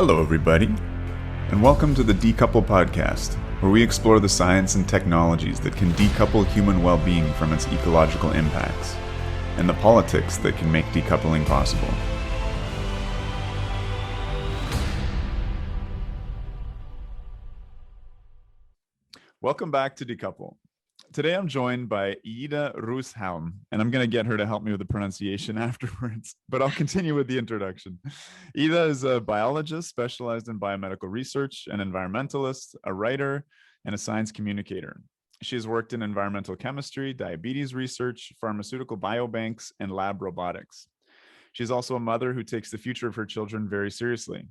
Hello, everybody, and welcome to the Decouple Podcast, where we explore the science and technologies that can decouple human well-being from its ecological impacts, and the politics that can make decoupling possible. Welcome back to Decouple. Today I'm joined by Iida Ruishalme, and I'm going to get her to help me with the pronunciation afterwards, but I'll continue with the introduction. Iida is a biologist specialized in biomedical research, an environmentalist, a writer, and a science communicator. She has worked in environmental chemistry, diabetes research, pharmaceutical biobanks, and lab robotics. She's also a mother who takes the future of her children very seriously.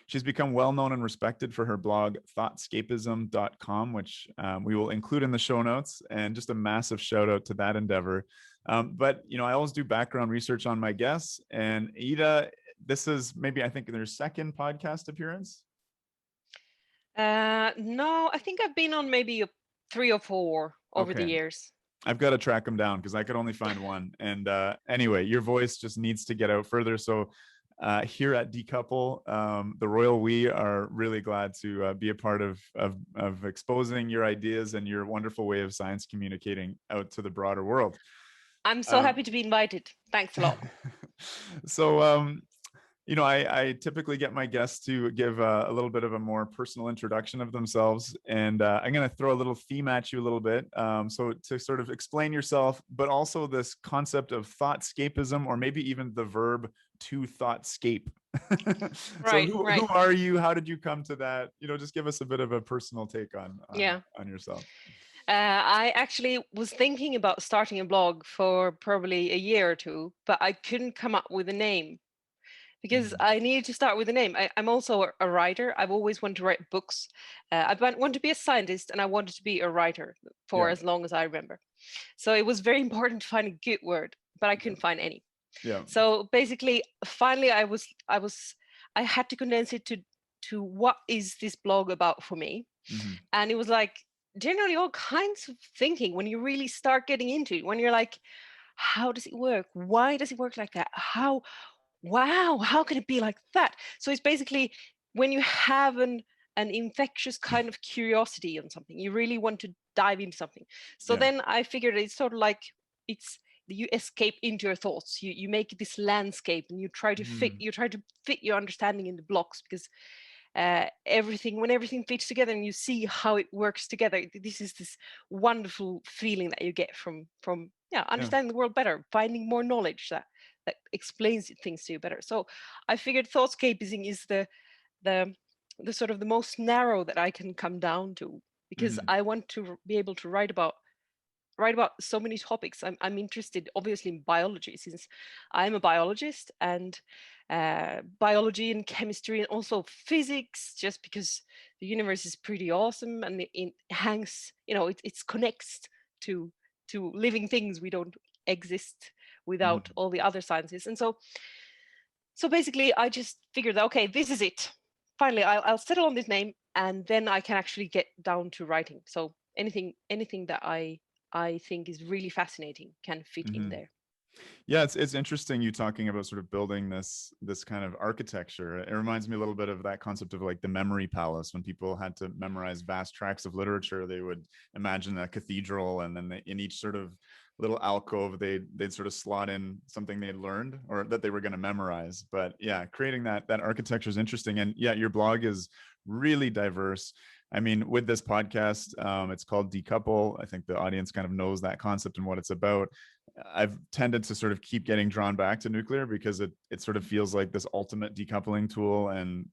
She's become well-known and respected for her blog, thoughtscapism.com, which we will include in the show notes, and just a massive shout out to that endeavor. But, I always do background research on my guests, and Iida, this is maybe, I think, their second podcast appearance? No, I think I've been on maybe 3 or 4 over the years. I've got to track them down because I could only find one. And anyway, your voice just needs to get out further. So here at Decouple, the Royal We are really glad to be a part of exposing your ideas and your wonderful way of science communicating out to the broader world. I'm so happy to be invited. Thanks a lot. So, I typically get my guests to give a little bit of a more personal introduction of themselves, and I'm going to throw a little theme at you a little bit. So to sort of explain yourself, but also this concept of thoughtscapism, or maybe even the verb to thoughtscape. Right, so who are you? How did you come to that? Just give us a bit of a personal take on yourself. I actually was thinking about starting a blog for probably a year or two, but I couldn't come up with a name because I needed to start with a name. I'm also a writer. I've always wanted to write books. I wanted to be a scientist, and I wanted to be a writer for as long as I remember. So it was very important to find a good word, but I couldn't find any. Yeah. So basically, finally, I had to condense it to what is this blog about for me, and it was like generally all kinds of thinking when you really start getting into it. When you're like, how does it work? Why does it work like that? How can it be like that? So it's basically when you have an infectious kind of curiosity on something, you really want to dive into something. So then I figured it's sort of like you escape into your thoughts. You make this landscape, and you try to fit your understanding in the blocks, because when everything fits together and you see how it works together, this is this wonderful feeling that you get from understanding the world better, finding more knowledge that explains things to you better. So I figured thoughtscapism is the sort of the most narrow that I can come down to, because I want to be able to write about so many topics. I'm interested, obviously, in biology, since I'm a biologist, and biology and chemistry, and also physics, just because the universe is pretty awesome, and it hangs, it connects to living things. We don't exist without all the other sciences. And so basically I just figured that, okay, this is it. Finally, I'll settle on this name, and then I can actually get down to writing. So anything that I think is really fascinating can fit in there. Yeah, it's interesting you talking about sort of building this kind of architecture. It reminds me a little bit of that concept of like the memory palace. When people had to memorize vast tracts of literature, they would imagine a cathedral, and then in each sort of little alcove, they'd sort of slot in something they'd learned or that they were going to memorize. But yeah, creating that architecture is interesting. And yeah, your blog is really diverse. I mean, with this podcast, it's called Decouple. I think the audience kind of knows that concept and what it's about. I've tended to sort of keep getting drawn back to nuclear because it sort of feels like this ultimate decoupling tool, and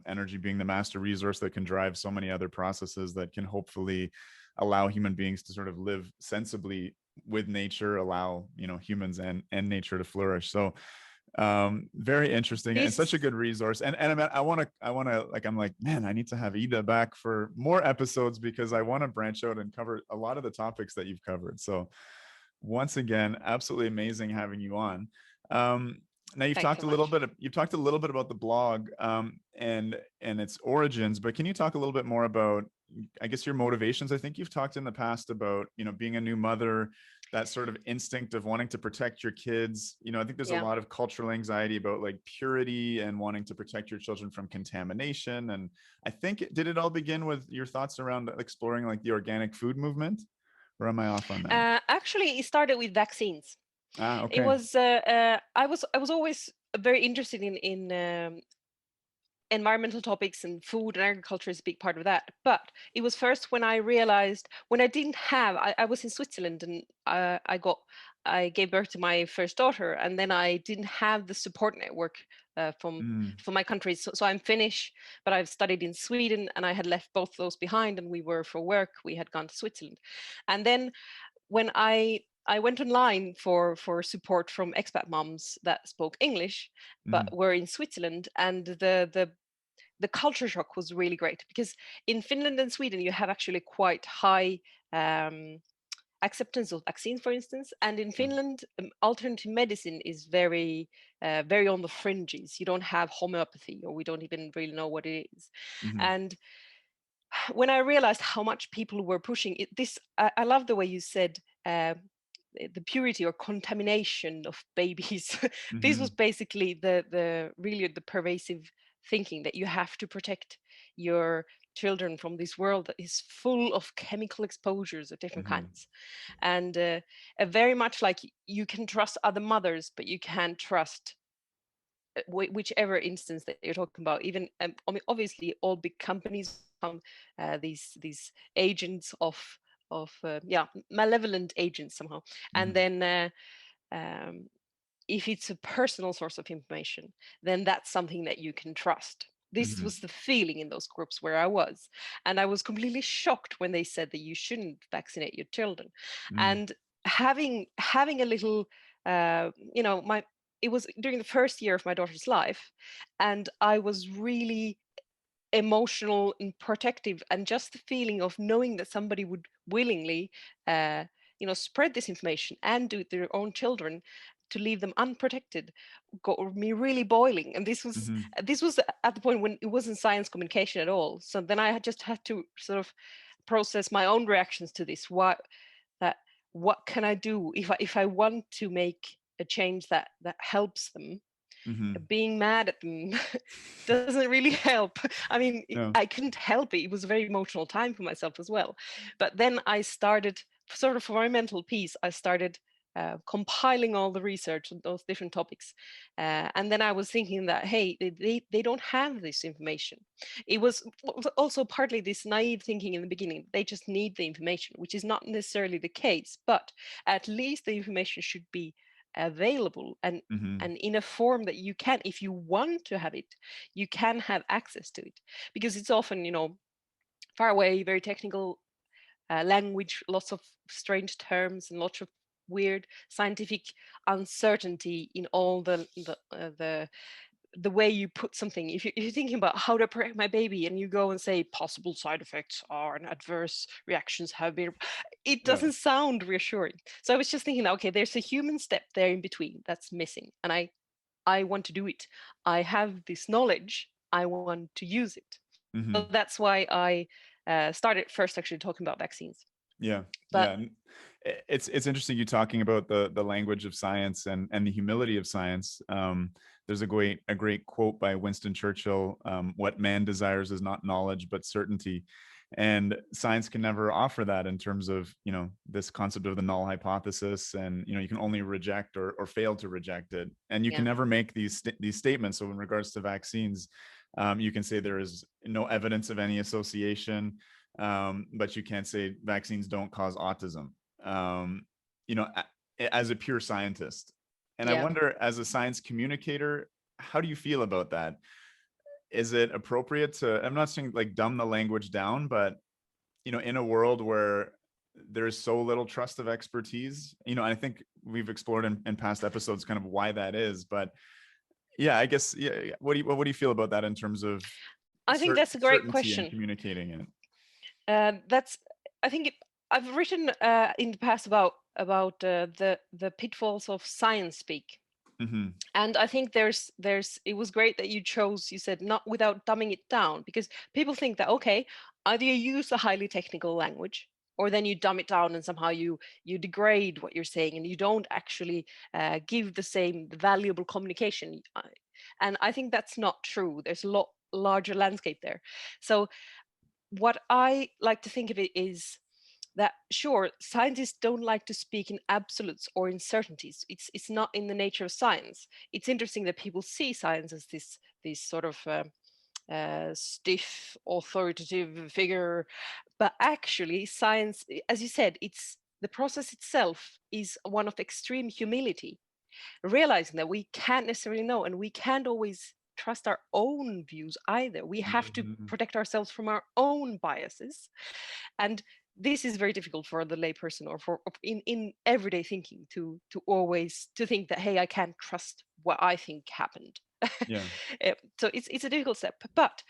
energy being the master resource that can drive so many other processes that can hopefully allow human beings to sort of live sensibly with nature, allow humans and nature to flourish. So very interesting and such a good resource. And I want to like, I'm like, man, I need to have Iida back for more episodes, because I want to branch out and cover a lot of the topics that you've covered. So once again, absolutely amazing having you on. Now you've talked a little bit about the blog and its origins, but can you talk a little bit more about, I guess, your motivations? I think you've talked in the past about being a new mother, that sort of instinct of wanting to protect your kids. I think there's a Yeah. lot of cultural anxiety about like purity and wanting to protect your children from contamination. And I think, did it all begin with your thoughts around exploring like the organic food movement? Or am I off on that? Actually, it started with vaccines. It Okay. was I was always very interested in environmental topics, and food and agriculture is a big part of that. But it was first when I realized, when I didn't have, I was in Switzerland, and I gave birth to my first daughter, and then I didn't have the support network from my country. So I'm Finnish, but I've studied in Sweden, and I had left both those behind, and we were for work, we had gone to Switzerland. And then when I went online for support from expat moms that spoke English, but were in Switzerland, and the culture shock was really great, because in Finland and Sweden you have actually quite high acceptance of vaccines, for instance, and in Finland alternative medicine is very very on the fringes. You don't have homeopathy, or we don't even really know what it is. And when I realized how much people were pushing it, I love the way you said the purity or contamination of babies. This was basically the really the pervasive thinking, that you have to protect your children from this world that is full of chemical exposures of different kinds. And very much like, you can trust other mothers, but you can't trust whichever instance that you're talking about. Even I mean, obviously all big companies become these agents of malevolent agents somehow. And then if it's a personal source of information, then that's something that you can trust. This was the feeling in those groups where I was. And I was completely shocked when they said that you shouldn't vaccinate your children. And having a little it was during the first year of my daughter's life, and I was really emotional and protective, and just the feeling of knowing that somebody would willingly spread this information and do it to their own children, to leave them unprotected, got me really boiling. And this was at the point when it wasn't science communication at all. So then I just had to sort of process my own reactions to this. What can I do if I want to make a change that helps them? Being mad at them doesn't really help. I mean, No. I couldn't help it. It was a very emotional time for myself as well. But then I started, sort of for my mental peace, I started compiling all the research on those different topics. And then I was thinking that, hey, they don't have this information. It was also partly this naive thinking in the beginning. They just need the information, which is not necessarily the case, but at least the information should be available, and in a form that you can, if you want to have it, you can have access to it. Because it's often, far away, very technical language, lots of strange terms, and lots of weird scientific uncertainty in all the way you put something. If you're thinking about how to protect my baby, and you go and say possible side effects are and adverse reactions have been, it doesn't sound reassuring. So I was just thinking, okay, there's a human step there in between that's missing, and I want to do it. I have this knowledge, I want to use it. So that's why I started first actually talking about vaccines. But it's interesting you talking about the language of science and the humility of science. There's a great quote by Winston Churchill: "What man desires is not knowledge, but certainty." And science can never offer that, in terms of this concept of the null hypothesis, and you can only reject or fail to reject it, and you can never make these statements. So in regards to vaccines, you can say there is no evidence of any association, but you can't say vaccines don't cause autism, as a pure scientist. And I wonder, as a science communicator, how do you feel about that? Is it appropriate to, I'm not saying like dumb the language down, but in a world where there's so little trust of expertise, I think we've explored in past episodes kind of why that is. But yeah, I guess, what do you feel about that in terms of I think that's a great certainty in question. communicating it? I think I've written in the past about the pitfalls of science speak. And I think it was great that you said not without dumbing it down, because people think that, okay, either you use a highly technical language, or then you dumb it down and somehow you degrade what you're saying, and you don't actually give the same valuable communication. And I think that's not true. There's a lot larger landscape there. So what I like to think of it is that, sure, scientists don't like to speak in absolutes or in certainties. It's not in the nature of science. It's interesting that people see science as this sort of stiff, authoritative figure, but actually, science, as you said, it's the process itself is one of extreme humility, realizing that we can't necessarily know, and we can't always trust our own views either. We have to protect ourselves from our own biases. And this is very difficult for the layperson, or for in everyday thinking, to always to think that, hey, I can't trust what I think happened. Yeah. So it's a difficult step. But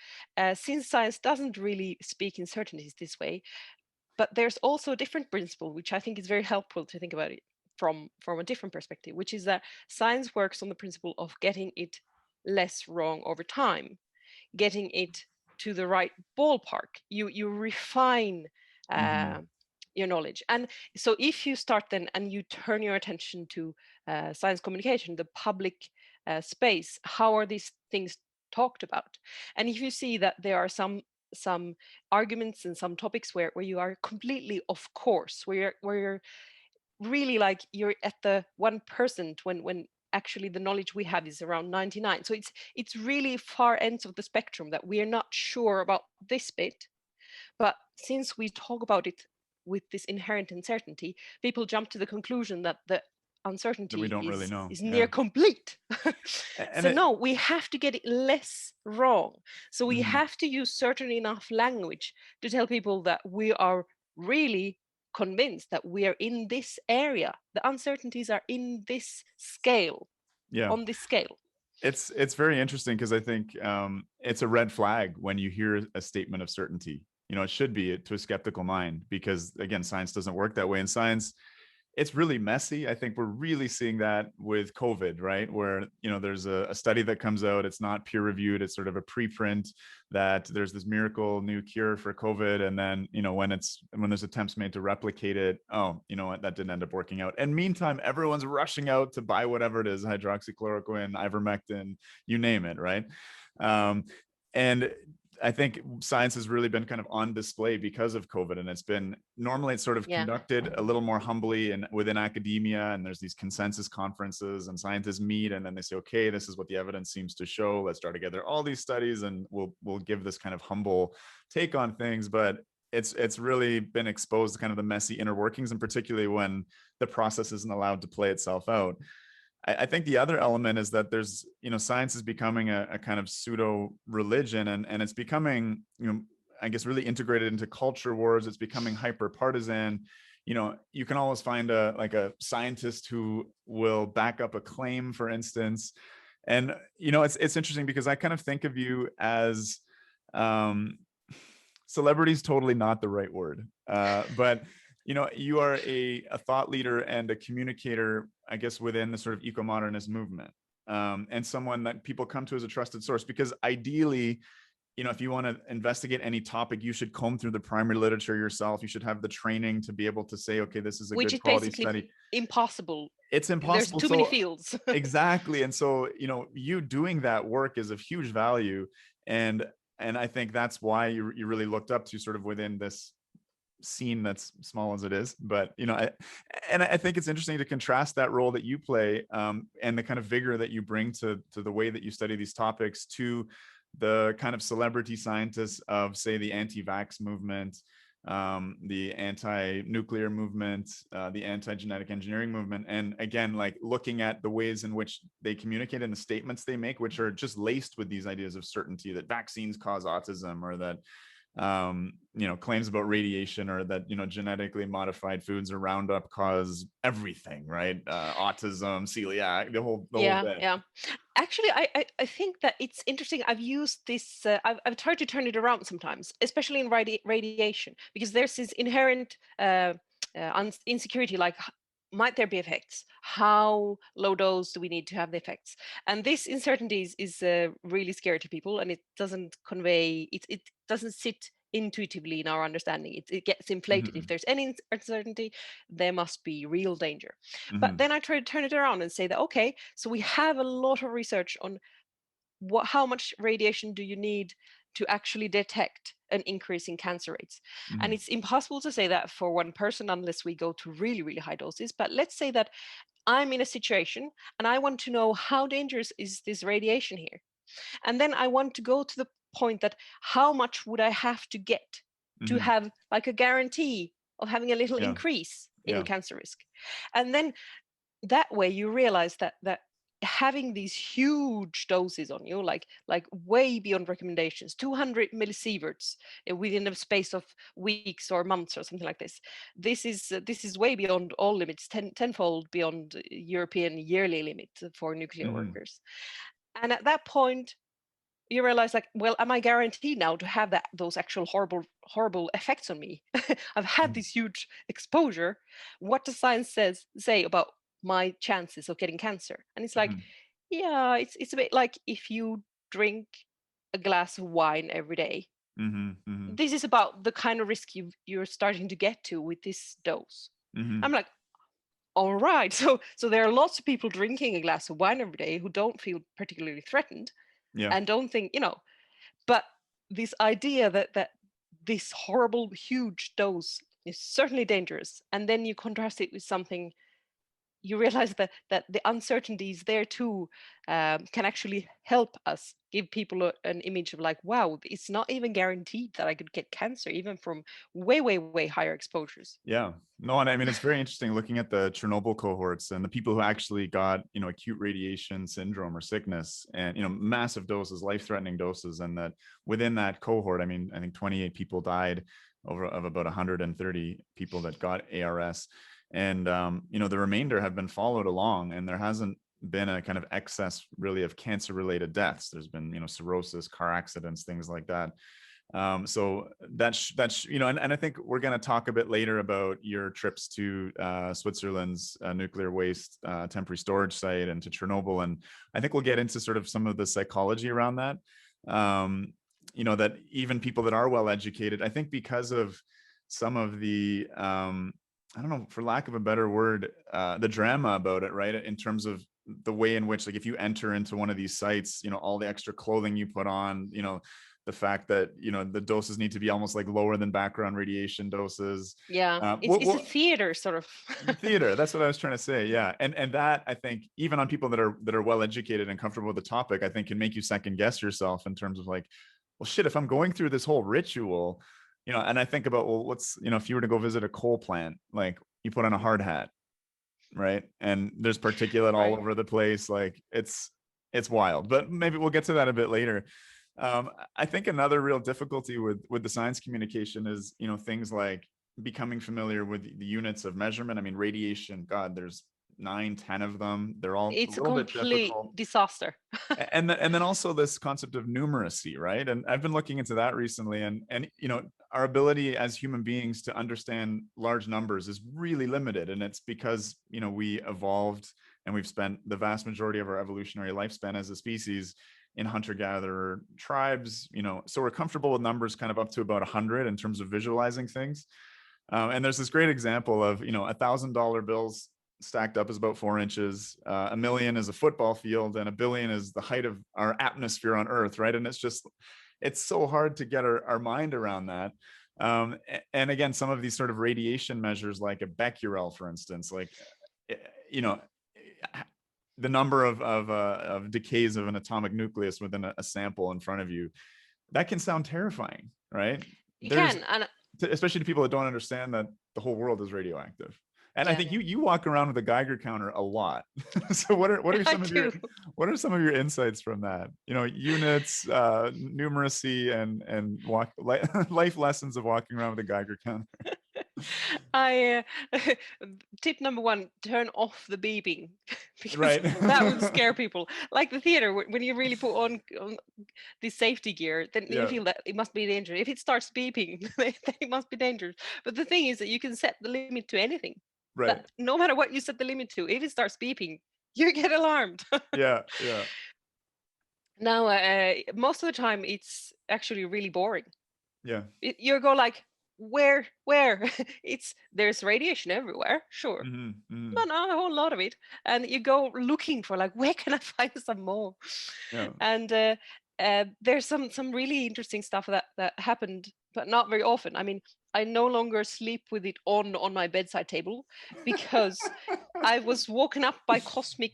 since science doesn't really speak in certainties this way, but there's also a different principle, which I think is very helpful to think about it from a different perspective, which is that science works on the principle of getting it less wrong over time, getting it to the right ballpark. You refine your knowledge. And so if you start then and you turn your attention to science communication, the public space, how are these things talked about? And if you see that there are some arguments and some topics where you are completely off course, where you're really like you're at the 1% when actually the knowledge we have is around 99. So it's really far ends of the spectrum that we are not sure about this bit. But since we talk about it with this inherent uncertainty, people jump to the conclusion that the uncertainty we don't really know. is near complete. And so no, we have to get it less wrong. So we have to use certain enough language to tell people that we are really convinced that we are in this area. The uncertainties are in this scale, on this scale. It's very interesting, because I think it's a red flag when you hear a statement of certainty. It should be to a skeptical mind, because again, science doesn't work that way. In science, it's really messy. I think we're really seeing that with COVID, right? Where, there's a study that comes out, it's not peer reviewed, it's sort of a preprint that there's this miracle new cure for COVID. And then, when there's attempts made to replicate it, oh, you know what, that didn't end up working out. And meantime, everyone's rushing out to buy whatever it is, hydroxychloroquine, ivermectin, you name it, right? And I think science has really been kind of on display because of COVID, and it's sort of conducted a little more humbly and within academia, and there's these consensus conferences and scientists meet, and then they say, okay, this is what the evidence seems to show. Let's draw together all these studies and we'll give this kind of humble take on things. But it's really been exposed to kind of the messy inner workings, and particularly when the process isn't allowed to play itself out. I think the other element is that there's, science is becoming a kind of pseudo religion, and it's becoming, I guess, really integrated into culture wars. It's becoming hyper partisan. You can always find a scientist who will back up a claim, for instance. And, it's interesting, because I kind of think of you as, celebrity is totally not the right word, but you are a thought leader and a communicator, I guess, within the sort of eco-modernist movement, and someone that people come to as a trusted source. Because ideally, if you want to investigate any topic, you should comb through the primary literature yourself. You should have the training to be able to say, okay, this is a good quality study. Impossible. It's impossible. There's too many fields. Exactly. And so, you doing that work is of huge value. And I think that's why you really looked up to, sort of within this scene that's small as it is. But I think it's interesting to contrast that role that you play, and the kind of vigor that you bring to the way that you study these topics, to the kind of celebrity scientists of, say, the anti-vax movement, the anti-nuclear movement, the anti-genetic engineering movement. And again, like looking at the ways in which they communicate and the statements they make, which are just laced with these ideas of certainty, that vaccines cause autism, or that claims about radiation, or that, genetically modified foods or Roundup cause everything, right? Autism, celiac, the whole bit. Yeah. Actually, I think that it's interesting. I've used this, I've tried to turn it around sometimes, especially in radiation, because there's this inherent insecurity, like, might there be effects? How low dose do we need to have the effects? And this uncertainty is really scary to people, and it doesn't convey, it doesn't sit intuitively in our understanding. It gets inflated. If there's any uncertainty, there must be real danger. But then I try to turn it around and say that, okay, so we have a lot of research on how much radiation do you need to actually detect an increase in cancer rates. And it's impossible to say that for one person unless we go to really, really high doses. But let's say that I'm in a situation and I want to know how dangerous is this radiation here. And then I want to go to the point that how much would I have to get to have like a guarantee of having a little increase in cancer risk. And then that way you realize that having these huge doses on you, like way beyond recommendations, 200 millisieverts within a space of weeks or months or something like this is way beyond all limits, tenfold beyond European yearly limit for nuclear workers. And at that point you realize, like, well, am I guaranteed now to have those actual horrible effects on me? I've had this huge exposure. What does science say about my chances of getting cancer? And it's like, yeah, it's a bit like if you drink a glass of wine every day. This is about the kind of risk you're starting to get to with this dose. I'm like, all right. So there are lots of people drinking a glass of wine every day who don't feel particularly threatened. And don't think, but this idea that this horrible, huge dose is certainly dangerous. And then you contrast it with something, you realize that the uncertainties there too can actually help us give people an image of like, wow, it's not even guaranteed that I could get cancer, even from way, way, way higher exposures. Yeah, no, and I mean, it's very interesting looking at the Chernobyl cohorts and the people who actually got, acute radiation syndrome or sickness and, massive doses, life-threatening doses. And that within that cohort, I mean, I think 28 people died of about 130 people that got ARS. And, the remainder have been followed along, and there hasn't been a kind of excess really of cancer related deaths. There's been, cirrhosis, car accidents, things like that. So that's and I think we're going to talk a bit later about your trips to Switzerland's nuclear waste temporary storage site and to Chernobyl. And I think we'll get into sort of some of the psychology around that. That even people that are well educated, I think because of some of the I don't know, for lack of a better word, the drama about it, right? In terms of the way in which, like, if you enter into one of these sites, all the extra clothing you put on, the fact that, the doses need to be almost like lower than background radiation doses. Yeah, it's a theater sort of. Theater, that's what I was trying to say. Yeah. And that, I think, even on people that are well educated and comfortable with the topic, I think can make you second guess yourself in terms of like, well, shit, if I'm going through this whole ritual, and I think about, well, what's, if you were to go visit a coal plant, like you put on a hard hat, right? And there's particulate all over the place. Like it's wild, but maybe we'll get to that a bit later. I think another real difficulty with the science communication is, things like becoming familiar with the units of measurement. I mean, radiation, God, there's 9-10 of them. They're all it's a little bit complete difficult. Disaster. and then also this concept of numeracy, right? And I've been looking into that recently, and our ability as human beings to understand large numbers is really limited. And it's because we evolved and we've spent the vast majority of our evolutionary lifespan as a species in hunter-gatherer tribes, so we're comfortable with numbers kind of up to about 100 in terms of visualizing things. And there's this great example of $1,000 bills stacked up is about 4 inches, a million is a football field, and a billion is the height of our atmosphere on Earth, right? And it's so hard to get our mind around that. And again, some of these sort of radiation measures, like a becquerel, for instance, like the number of decays of an atomic nucleus within a sample in front of you, that can sound terrifying, right? Especially to people that don't understand that the whole world is radioactive. And I think you walk around with a Geiger counter a lot. So what are some of your insights from that? Units, numeracy, and life lessons of walking around with a Geiger counter. Tip number 1: turn off the beeping, because right. that would scare people. Like the theater, when you really put on the safety gear, then you feel that it must be dangerous. If it starts beeping, then it must be dangerous. But the thing is that you can set the limit to anything. Right. That no matter what you set the limit to, if it starts beeping, you get alarmed. Yeah. Now, most of the time, it's actually really boring. Yeah. You go like, where? There's radiation everywhere, sure, but not a whole lot of it. And you go looking for like, where can I find some more? Yeah. And there's some really interesting stuff that happened, but not very often. I mean, I no longer sleep with it on my bedside table because I was woken up by cosmic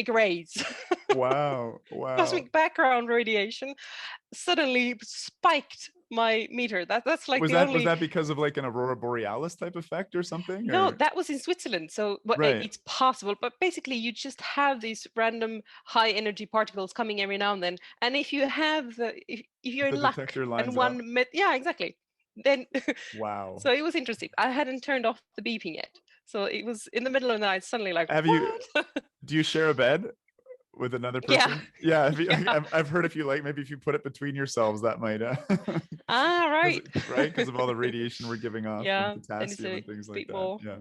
rays. Wow. Wow. Cosmic background radiation suddenly spiked my meter. That's like the Was only. that because of like an aurora borealis type effect or something, No, or? that was in Switzerland. So but Right. it's possible, but basically you just have these random high energy particles coming every now and then. And if you have if you're If the in luck detector and lines up. yeah, exactly. Then Wow. so it was interesting. I hadn't turned off the beeping yet. So it was in the middle of the night, suddenly like, Have you, what? do you share a bed with another Yeah. person? Yeah. Yeah. I've heard if you like, maybe if you put it between yourselves, that might, Ah, right. right. Because of all the radiation we're giving off from Yeah. Then it's potassium a and things like bit that. more. Yeah.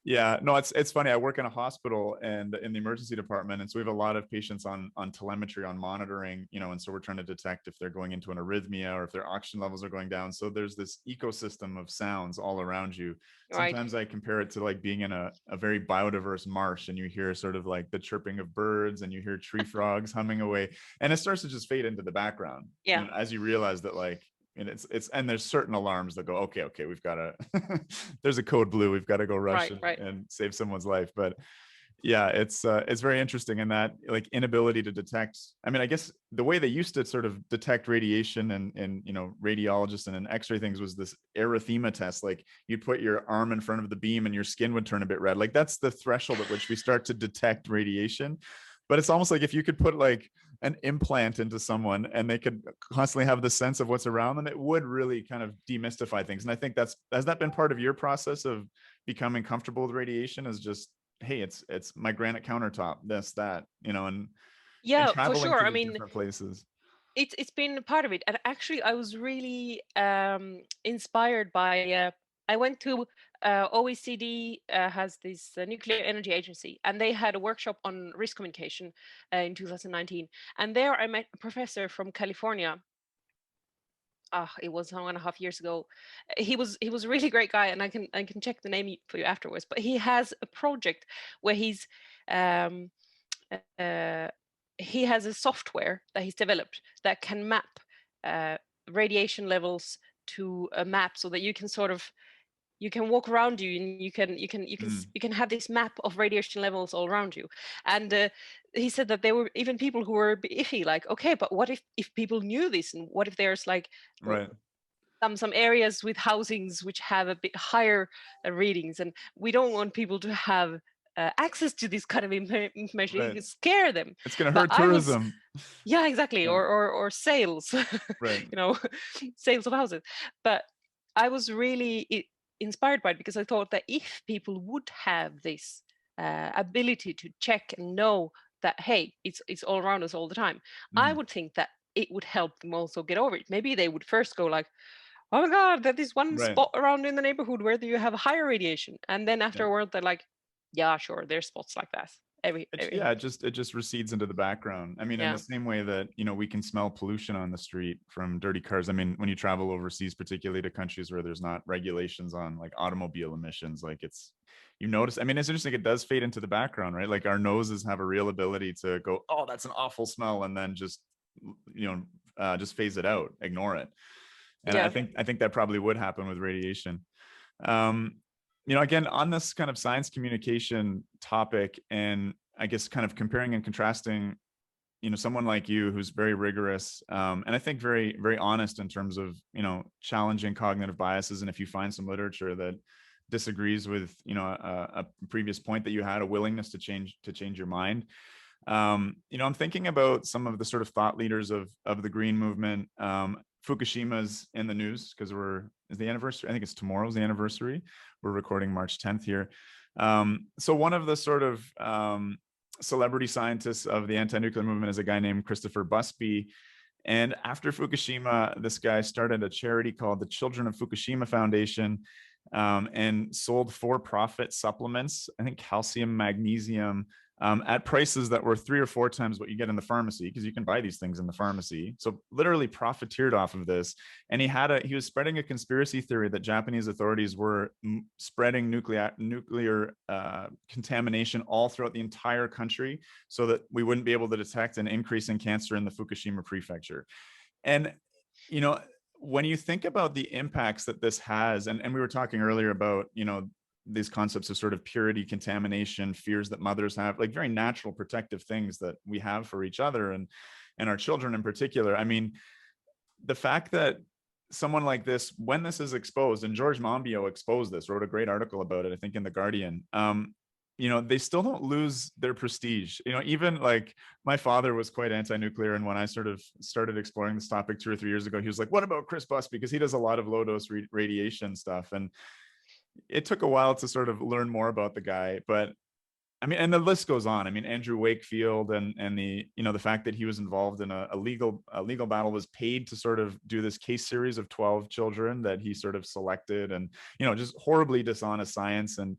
Yeah, no, it's funny. I work in a hospital and in the emergency department, and so we have a lot of patients on telemetry, on monitoring, and so we're trying to detect if they're going into an arrhythmia or if their oxygen levels are going down. So there's this ecosystem of sounds all around you. Right. Sometimes I compare it to like being in a very biodiverse marsh, and you hear sort of like the chirping of birds, and you hear tree frogs humming away, and it starts to just fade into the background. Yeah. As you realize that, like, and it's and there's certain alarms that go, okay, we've got to there's a code blue, we've got to go rush Right. and save someone's life. But yeah, it's very interesting in that, like, inability to detect. I mean, I guess the way they used to sort of detect radiation and radiologists and x-ray things was this erythema test. Like, you'd put your arm in front of the beam and your skin would turn a bit red. Like, that's the threshold at which we start to detect radiation. But it's almost like if you could put like an implant into someone and they could constantly have the sense of what's around them, it would really kind of demystify things. And I think has that been part of your process of becoming comfortable with radiation? Is just, hey, it's my granite countertop, this, that, and Yeah, for traveling sure. to I these mean, different places. it's been a part of it. And actually I was really inspired by I went to OECD has this nuclear energy agency, and they had a workshop on risk communication in 2019. And there I met a professor from California. It was 1.5 years ago. He was a really great guy, and I can check the name for you afterwards. But he has a project where um, uh, he has a software that he's developed that can map uh, radiation levels to a map, so that you can sort of you can walk around you, and you can have this map of radiation levels all around you. And he said that there were even people who were a bit iffy, like, okay, but what if people knew this, and what if there's like Right. some areas with housings which have a bit higher readings, and we don't want people to have access to this kind of information. You Right. can scare them. It's going to But hurt I was, tourism. yeah, exactly. Yeah. Or sales, Right. sales of houses. But I was really inspired by it, because I thought that if people would have this ability to check and know that, hey, it's all around us all the time, I would think that it would help them also get over it. Maybe they would first go like, oh my God, that is one Right. spot around in the neighborhood where you have higher radiation. And then Yeah. afterward, they're like, yeah, sure, there's spots like that. Yeah, it just recedes into the background. I mean, in Yeah. the same way that, we can smell pollution on the street from dirty cars. I mean, when you travel overseas, particularly to countries where there's not regulations on like automobile emissions, like you notice, I mean, it's interesting, it does fade into the background, right? Like, our noses have a real ability to go, oh, that's an awful smell, and then just, just phase it out, ignore it. And Yeah. I think that probably would happen with radiation. Again, on this kind of science communication topic, and I guess kind of comparing and contrasting, someone like you who's very rigorous, and I think very, very honest in terms of, challenging cognitive biases. And if you find some literature that disagrees with, a previous point that you had, a willingness to change your mind. I'm thinking about some of the sort of thought leaders of the green movement. Fukushima's in the news because is the anniversary. I think it's tomorrow's the anniversary. We're recording March 10th here. So one of the sort of celebrity scientists of the anti-nuclear movement is a guy named Christopher Busby. And after Fukushima, this guy started a charity called the Children of Fukushima Foundation, and sold for-profit supplements, I think calcium, magnesium, at prices that were 3 or 4 times what you get in the pharmacy, because you can buy these things in the pharmacy. So literally profiteered off of this. And he was spreading a conspiracy theory that Japanese authorities were spreading nuclear contamination all throughout the entire country so that we wouldn't be able to detect an increase in cancer in the Fukushima prefecture. And, you know, when you think about the impacts that this has, and we were talking earlier about, you know, these concepts of sort of purity, contamination, fears that mothers have, like very natural protective things that we have for each other and our children in particular. I mean, the fact that someone like this, when this is exposed, and George Monbiot exposed this, wrote a great article about it, I think in The Guardian, you know, they still don't lose their prestige. You know, even like my father was quite anti-nuclear. And when I sort of started exploring this topic 2 or 3 years ago, he was like, what about Chris Buss? Because he does a lot of low dose radiation stuff. And it took a while to sort of learn more about the guy, but I mean, and the list goes on. I mean, Andrew Wakefield and the, you know, the fact that he was involved in a legal battle, was paid to sort of do this case series of 12 children that he sort of selected, and, you know, just horribly dishonest science and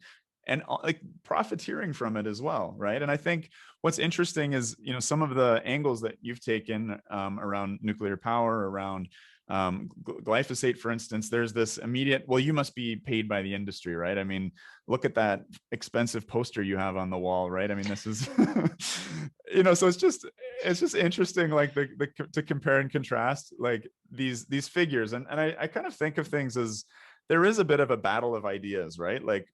like profiteering from it as well, right? And I think what's interesting is, you know, some of the angles that you've taken around nuclear power, around glyphosate, for instance. There's this immediate, well, you must be paid by the industry, right? I mean, look at that expensive poster you have on the wall, right? I mean, this is, you know, so it's just interesting, like to compare and contrast like these figures. And I kind of think of things as there is a bit of a battle of ideas, right? Like,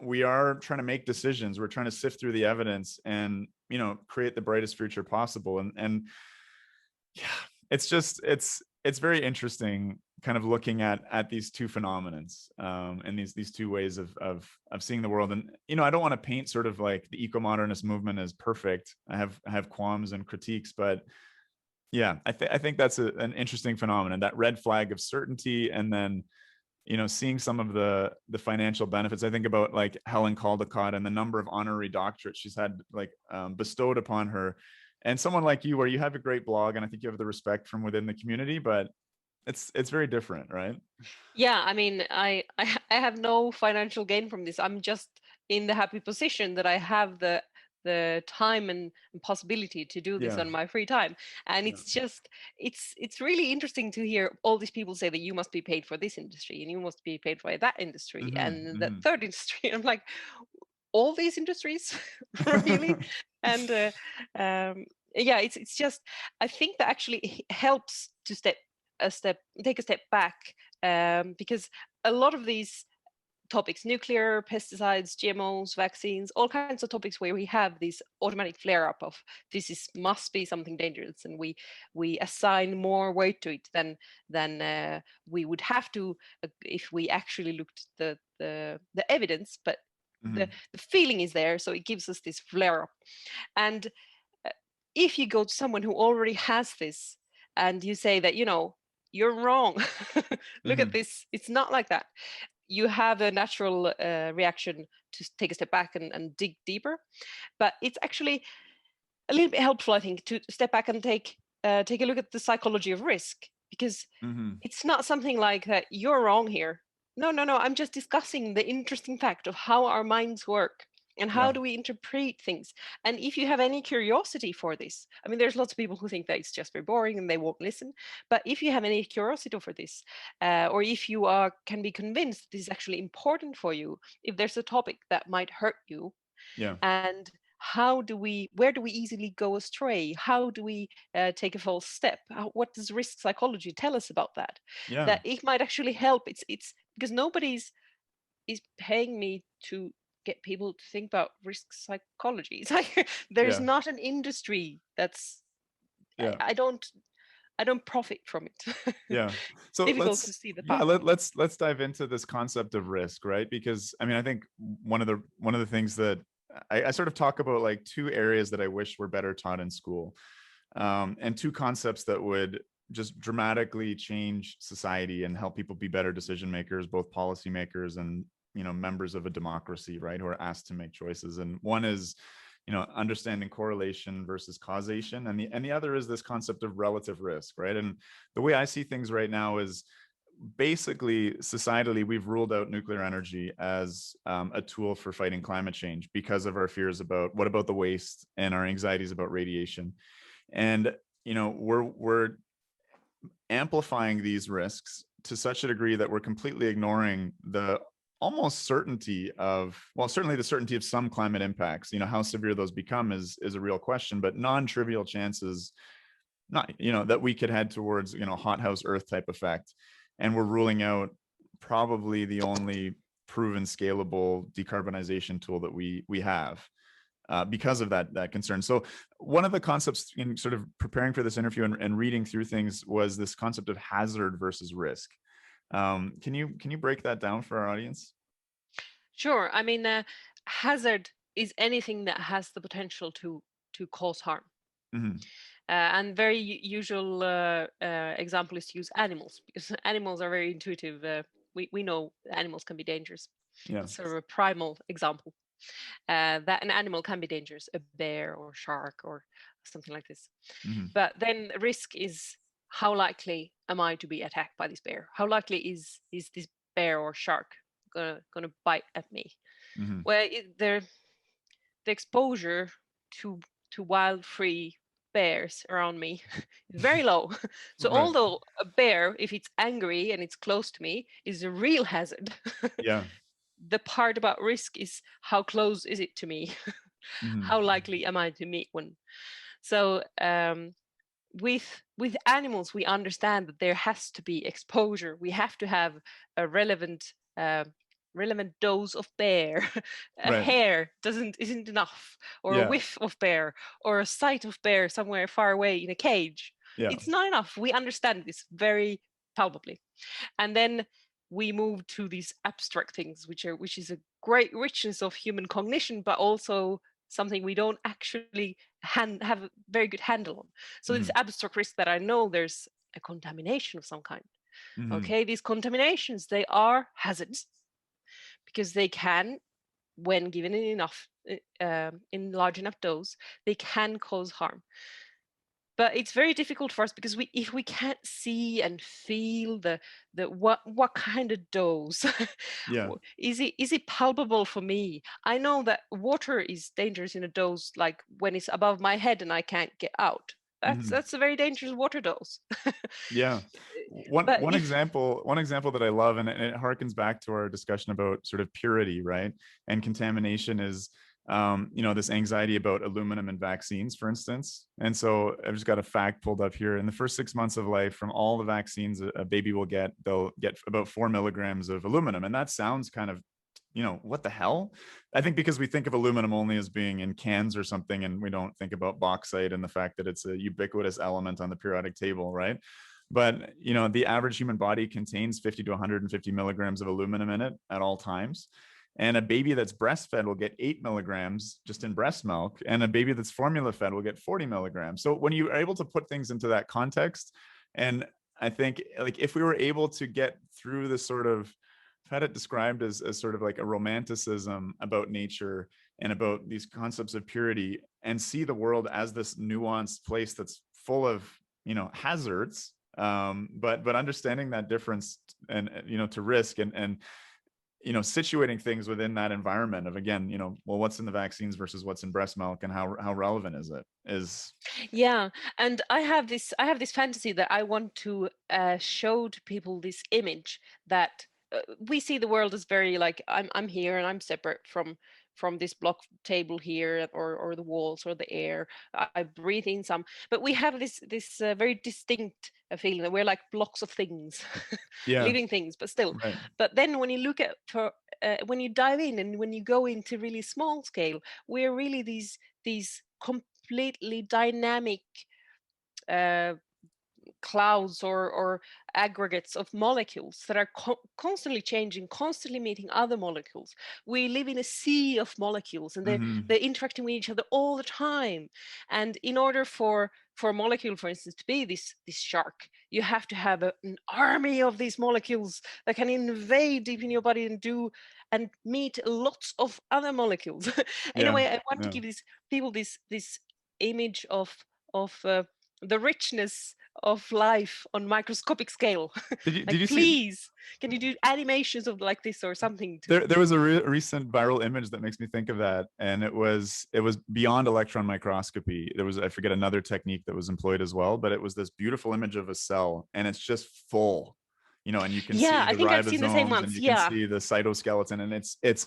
we are trying to make decisions. We're trying to sift through the evidence and, you know, create the brightest future possible. And yeah, it's just, it's very interesting kind of looking at these two phenomenons and these two ways of seeing the world. And, you know, I don't want to paint sort of like the eco-modernist movement as perfect. I have qualms and critiques, but yeah, I think that's an interesting phenomenon, that red flag of certainty. And then, you know, seeing some of the financial benefits. I think about like Helen Caldicott and the number of honorary doctorates she's had like bestowed upon her, and someone like you, where you have a great blog and I think you have the respect from within the community, but it's very different, right? Yeah, I mean, I have no financial gain from this. I'm just in the happy position that I have the time and possibility to do this on my free time. And it's just, it's really interesting to hear all these people say that you must be paid for this industry and you must be paid for that industry and that third industry. I'm like, all these industries, really? And yeah, it's just, I think that actually helps to take a step back, because a lot of these topics, nuclear, pesticides, GMOs, vaccines, all kinds of topics where we have this automatic flare up of must be something dangerous, and we assign more weight to it than we would have to if we actually looked at the evidence. But the feeling is there, so it gives us this flare up. And if you go to someone who already has this and you say that, you know, you're wrong, look at this, it's not like that, you have a natural reaction to take a step back and dig deeper. But it's actually a little bit helpful, I think, to step back and take a look at the psychology of risk, because it's not something like that, you're wrong here. No, I'm just discussing the interesting fact of how our minds work and how do we interpret things. And if you have any curiosity for this, I mean, there's lots of people who think that it's just very boring and they won't listen. But if you have any curiosity for this, or if you can be convinced this is actually important for you, if there's a topic that might hurt you, and where do we easily go astray? How do we take a false step? What does risk psychology tell us about that? That it might actually help. It's because nobody's is paying me to get people to think about risk psychology. It's like there's not an industry that's I don't profit from it. So difficult to see the path. let's dive into this concept of risk, right? Because I mean, I think one of the things that I sort of talk about, like two areas that I wish were better taught in school, and two concepts that would just dramatically change society and help people be better decision makers, both policymakers and, you know, members of a democracy, right, who are asked to make choices. And one is, you know, understanding correlation versus causation, and the other is this concept of relative risk, right? And the way I see things right now is basically, societally, we've ruled out nuclear energy as a tool for fighting climate change because of our fears about what about the waste and our anxieties about radiation. And we're amplifying these risks to such a degree that we're completely ignoring the almost certainty of, well, certainly the certainty of some climate impacts. How severe those become is a real question, but non-trivial chances, not that we could head towards hothouse Earth type effect. And we're ruling out probably the only proven scalable decarbonization tool that we have. Because of that concern. So one of the concepts in sort of preparing for this interview and reading through things was this concept of hazard versus risk. Can you break that down for our audience? Sure. I mean, hazard is anything that has the potential to cause harm. Mm-hmm. And very usual example is to use animals, because animals are very intuitive. We know animals can be dangerous. Yeah. It's sort of a primal example. That an animal can be dangerous, a bear or shark or something like this. Mm-hmm. But then risk is, how likely am I to be attacked by this bear? How likely is this bear or shark gonna bite at me? Mm-hmm. Well, the exposure to wild free bears around me is very low. So right. Although a bear, if it's angry and it's close to me, is a real hazard. Yeah. The part about risk is, how close is it to me? Mm-hmm. How likely am I to meet one? So with animals, we understand that there has to be exposure. We have to have a relevant dose of bear. A right. hair isn't enough, or a whiff of bear, or a sight of bear somewhere far away in a cage. Yeah. It's not enough. We understand this very palpably. And then we move to these abstract things, which is a great richness of human cognition, but also something we don't actually have a very good handle on. So mm-hmm. This abstract risk that I know there's a contamination of some kind. Mm-hmm. Okay, these contaminations, they are hazards because they can, when given in large enough dose, they can cause harm. But it's very difficult for us because if we can't see and feel the what kind of dose, yeah, is it palpable for me? I know that water is dangerous in a dose like when it's above my head and I can't get out. That's a very dangerous water dose. Yeah. One example that I love, and it harkens back to our discussion about sort of purity, right, and contamination is this anxiety about aluminum in vaccines, for instance. And so I've just got a fact pulled up here. In the first 6 months of life, from all the vaccines a baby will get, they'll get about 4 milligrams of aluminum. And that sounds kind of, what the hell? I think because we think of aluminum only as being in cans or something, and we don't think about bauxite and the fact that it's a ubiquitous element on the periodic table, right? But, the average human body contains 50 to 150 milligrams of aluminum in it at all times. And a baby that's breastfed will get 8 milligrams just in breast milk. And a baby that's formula fed will get 40 milligrams. So when you are able to put things into that context, and I think like if we were able to get through this sort of, I've had it described as sort of like a romanticism about nature and about these concepts of purity, and see the world as this nuanced place that's full of, hazards, but understanding that difference and, to risk and situating things within that environment of, again, well, what's in the vaccines versus what's in breast milk, and how relevant is. Yeah. And I have this fantasy that I want to show to people this image that we see the world as very like, I'm here and I'm separate from this block table here, or the walls or the air. I breathe in some, but we have this very distinct feeling that we're like blocks of things, yeah, living things, but still. Right. But then when you look at when you dive in and when you go into really small scale, we're really these completely dynamic clouds or aggregates of molecules that are constantly changing, constantly meeting other molecules. We live in a sea of molecules, and they're interacting with each other all the time. And in order for a molecule, for instance, to be this shark, you have to have an army of these molecules that can invade deep in your body and meet lots of other molecules. In a way, I want to give these people this image of the richness of life on microscopic scale. Did Like, you see? please, can you do animations of like this or something? There was a recent viral image that makes me think of that, and it was beyond electron microscopy. There was, I forget, another technique that was employed as well, but it was this beautiful image of a cell, and it's just full, you know, and you can Yeah, see I the think I've seen the same ribosomes, and ones. you can Yeah. see the cytoskeleton, and it's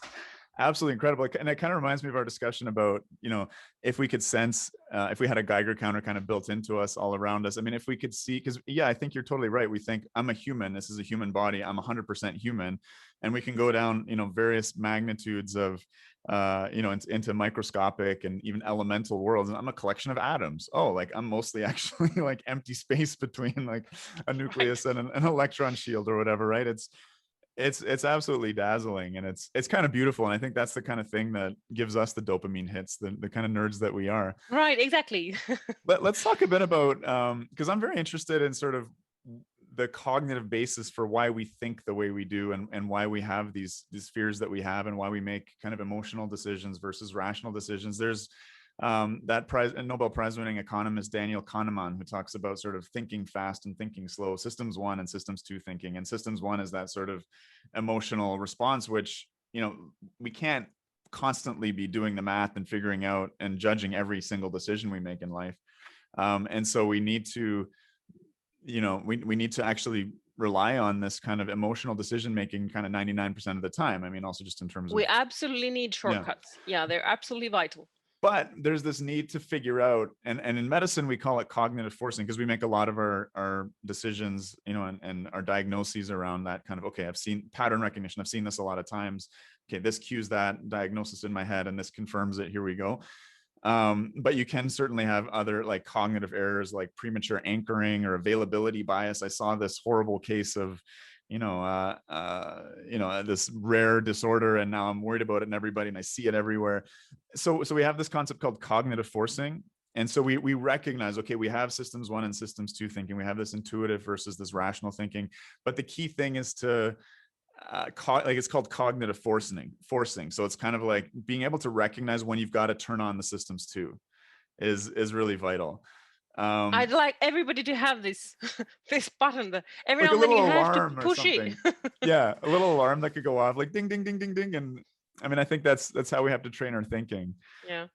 absolutely incredible. And it kind of reminds me of our discussion about, you know, if we could sense, if we had a Geiger counter kind of built into us all around us. I mean, if we could see, because yeah, I think you're totally right. We think I'm a human. This is a human body. I'm 100% human. And we can go down, you know, various magnitudes of, you know, into microscopic and even elemental worlds. And I'm a collection of atoms. Oh, like I'm mostly actually like empty space between like a nucleus and an electron shield or whatever, right? It's absolutely dazzling, and it's kind of beautiful, and I think that's the kind of thing that gives us the dopamine hits, the kind of nerds that we are. Right, exactly. Let's talk a bit about, because I'm very interested in sort of the cognitive basis for why we think the way we do, and why we have these fears that we have, and why we make kind of emotional decisions versus rational decisions. There's that Nobel Prize winning economist Daniel Kahneman, who talks about sort of thinking fast and thinking slow, systems 1 and systems 2 thinking. And systems 1 is that sort of emotional response, which, you know, we can't constantly be doing the math and figuring out and judging every single decision we make in life. And so we need to, you know, we need to actually rely on this kind of emotional decision making kind of 99% of the time. I mean, also just in terms of, We absolutely need shortcuts. Yeah, they're absolutely vital. But there's this need to figure out, and in medicine we call it cognitive forcing, because we make a lot of our decisions, you know, and our diagnoses around that kind of, okay, I've seen pattern recognition, I've seen this a lot of times, okay, this cues that diagnosis in my head and this confirms it, here we go. But you can certainly have other like cognitive errors, like premature anchoring or availability bias. I saw this horrible case of, you know, this rare disorder, and now I'm worried about it in everybody, and I see it everywhere. So we have this concept called cognitive forcing. And so we recognize, okay, we have systems 1 and systems 2 thinking. We have this intuitive versus this rational thinking. But the key thing is to, like, it's called cognitive forcing. So it's kind of like being able to recognize when you've got to turn on the systems 2 is really vital. I'd like everybody to have this this button that every like now and then you have to alarm or push something. it. Yeah, a little alarm that could go off, like ding, ding, ding, ding, ding. And I mean, I think that's how we have to train our thinking. Yeah.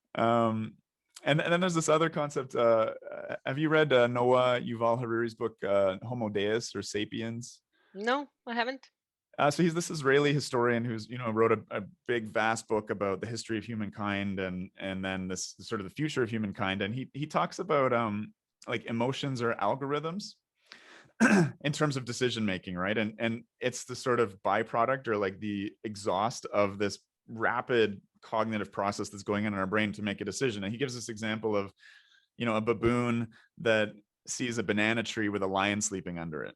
And then there's this other concept. Have you read Noah Yuval Harari's book, Homo Deus, or Sapiens? No, I haven't. So he's this Israeli historian who's, you know, wrote a big vast book about the history of humankind, and then this sort of the future of humankind. And he talks about like emotions or algorithms in terms of decision making, right? And it's the sort of byproduct, or like the exhaust of this rapid cognitive process that's going on in our brain to make a decision. And he gives this example of, you know, a baboon that sees a banana tree with a lion sleeping under it.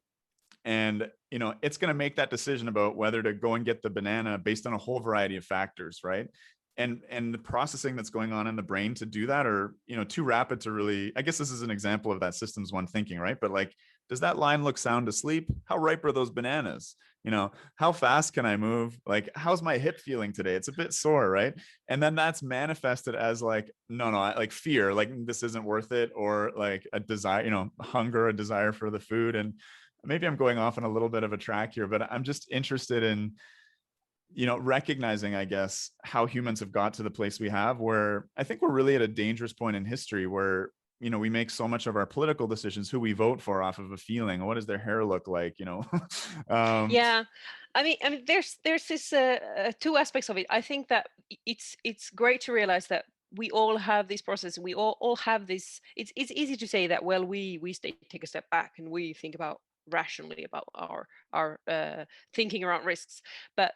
And, you know, it's going to make that decision about whether to go and get the banana based on a whole variety of factors, right? And the processing that's going on in the brain to do that are, you know, too rapid to really, I guess this is an example of that systems 1 thinking, right? But like, does that lion look sound asleep? How ripe are those bananas? You know, how fast can I move? Like, how's my hip feeling today? It's a bit sore, right? And then that's manifested as like, no, like fear, like this isn't worth it, or like a desire, you know, hunger, a desire for the food. And maybe I'm going off on a little bit of a track here, but I'm just interested in, you know, recognizing, I guess, how humans have got to the place we have, where I think we're really at a dangerous point in history where, you know, we make so much of our political decisions, who we vote for, off of a feeling. What does their hair look like? You know? Yeah, I mean, there's this two aspects of it. I think that it's great to realize that we all have this process. We all have this. It's easy to say that, well, we take a step back and we think about rationally about our thinking around risks, but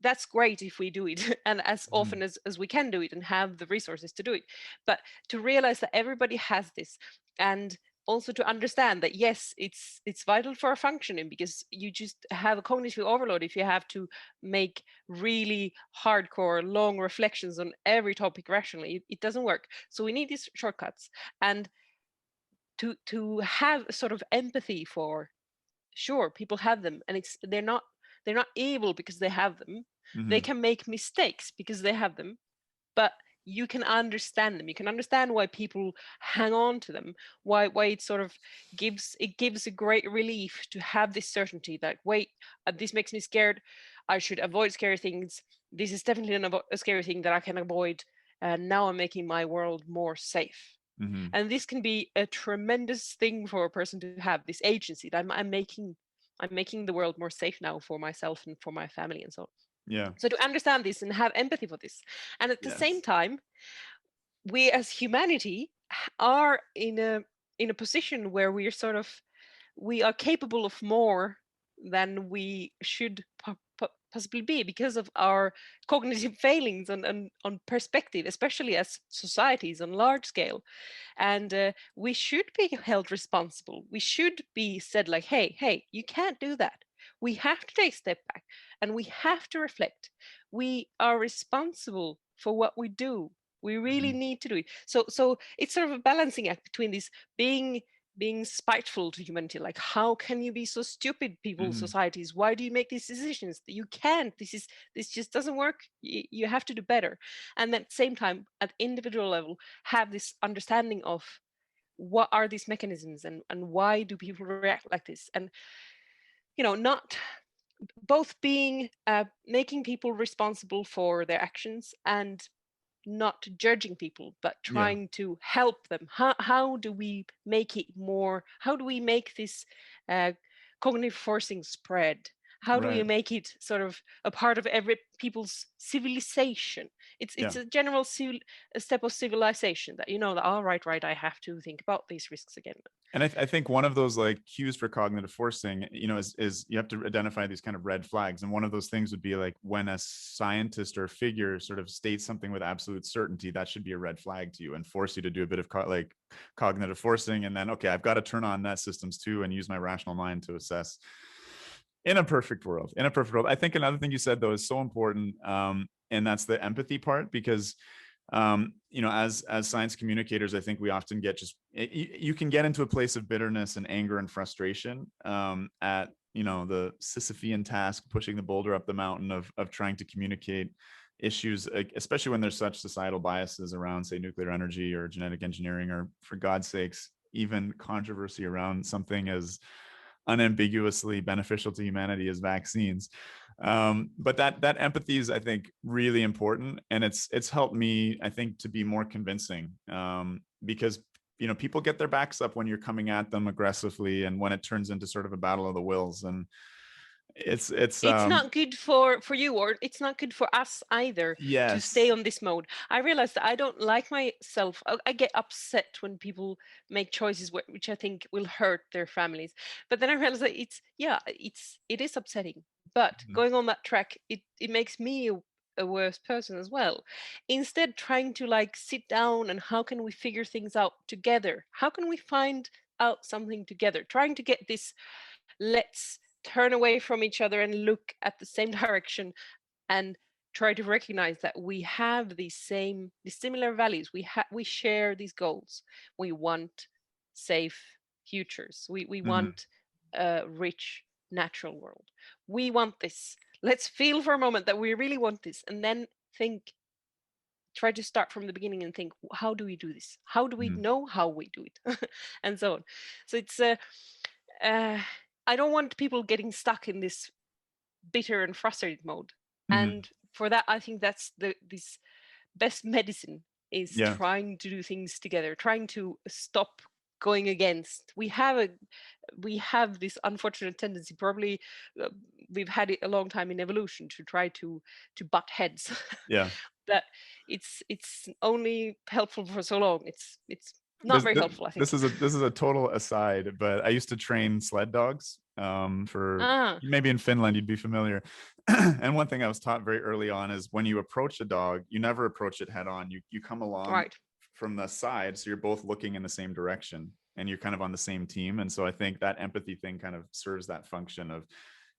that's great if we do it and as often as we can do it and have the resources to do it. But to realize that everybody has this, and also to understand that yes, it's vital for our functioning, because you just have a cognitive overload if you have to make really hardcore long reflections on every topic rationally. It doesn't work. So we need these shortcuts, and to have sort of empathy for, sure, people have them, and they're not evil because they have them. They can make mistakes because they have them, but you can understand them. You can understand why people hang on to them, why it sort of gives a great relief to have this certainty that, wait, this makes me scared, I should avoid scary things, this is definitely a scary thing that I can avoid, and now I'm making my world more safe. And this can be a tremendous thing for a person to have, this agency that I'm making the world more safe now for myself and for my family and so on. Yeah. So to understand this and have empathy for this, and at the same time, we as humanity are in a position where we are capable of more than we should possibly be, because of our cognitive failings on perspective, especially as societies on large scale. And we should be held responsible. We should be said like, hey, you can't do that. We have to take a step back and we have to reflect. We are responsible for what we do. We really need to do it. So it's sort of a balancing act between this being spiteful to humanity, like, how can you be so stupid, people, societies, why do you make these decisions? You can't, this just doesn't work. You have to do better. And at the same time, at individual level, have this understanding of what are these mechanisms, and why do people react like this. And not both being making people responsible for their actions, and not judging people, but trying to help them. How do we make it more, how do we make this cognitive forcing spread? How do we make it sort of a part of every people's civilization? It's a general a step of civilization that, that, all right, I have to think about these risks again. And I think one of those like cues for cognitive forcing, is you have to identify these kind of red flags. And one of those things would be like when a scientist or figure sort of states something with absolute certainty, that should be a red flag to you and force you to do a bit of cognitive forcing. And then, okay, I've got to turn on that systems too and use my rational mind to assess. In a perfect world, I think another thing you said though is so important, and that's the empathy part, because as science communicators, I think we often get you can get into a place of bitterness and anger and frustration at the Sisyphean task, pushing the boulder up the mountain of trying to communicate issues, especially when there's such societal biases around, say, nuclear energy or genetic engineering, or for God's sakes, even controversy around something as unambiguously beneficial to humanity as vaccines. But that empathy is, I think, really important, and it's helped me, I think, to be more convincing, because people get their backs up when you're coming at them aggressively, and when it turns into sort of a battle of the wills, and it's not good for you, or it's not good for us either. To stay on this mode. I realized that I don't like myself. I get upset when people make choices which I think will hurt their families, but then I realized that it is upsetting, but going on that track, it makes me a worse person as well. Instead, trying to sit down and how can we figure things out together, how can we find out something together, trying to get this, let's turn away from each other and look at the same direction, and try to recognize that we have these similar values. We share these goals. We want safe futures. We want a rich natural world. We want this. Let's feel for a moment that we really want this, and then try to start from the beginning and think, how do we do this? How do we know how we do it? And so on. So it's I don't want people getting stuck in this bitter and frustrated mode. And for that, I think that's this best medicine, is trying to do things together, trying to stop going against. We have this unfortunate tendency, probably we've had it a long time in evolution, to try to butt heads. That it's only helpful for so long. It's not very helpful, I think. This is a total aside, but I used to train sled dogs for maybe in Finland you'd be familiar. And one thing I was taught very early on is when you approach a dog, you never approach it head on. You come along from the side, so you're both looking in the same direction and you're kind of on the same team. And so I think that empathy thing kind of serves that function of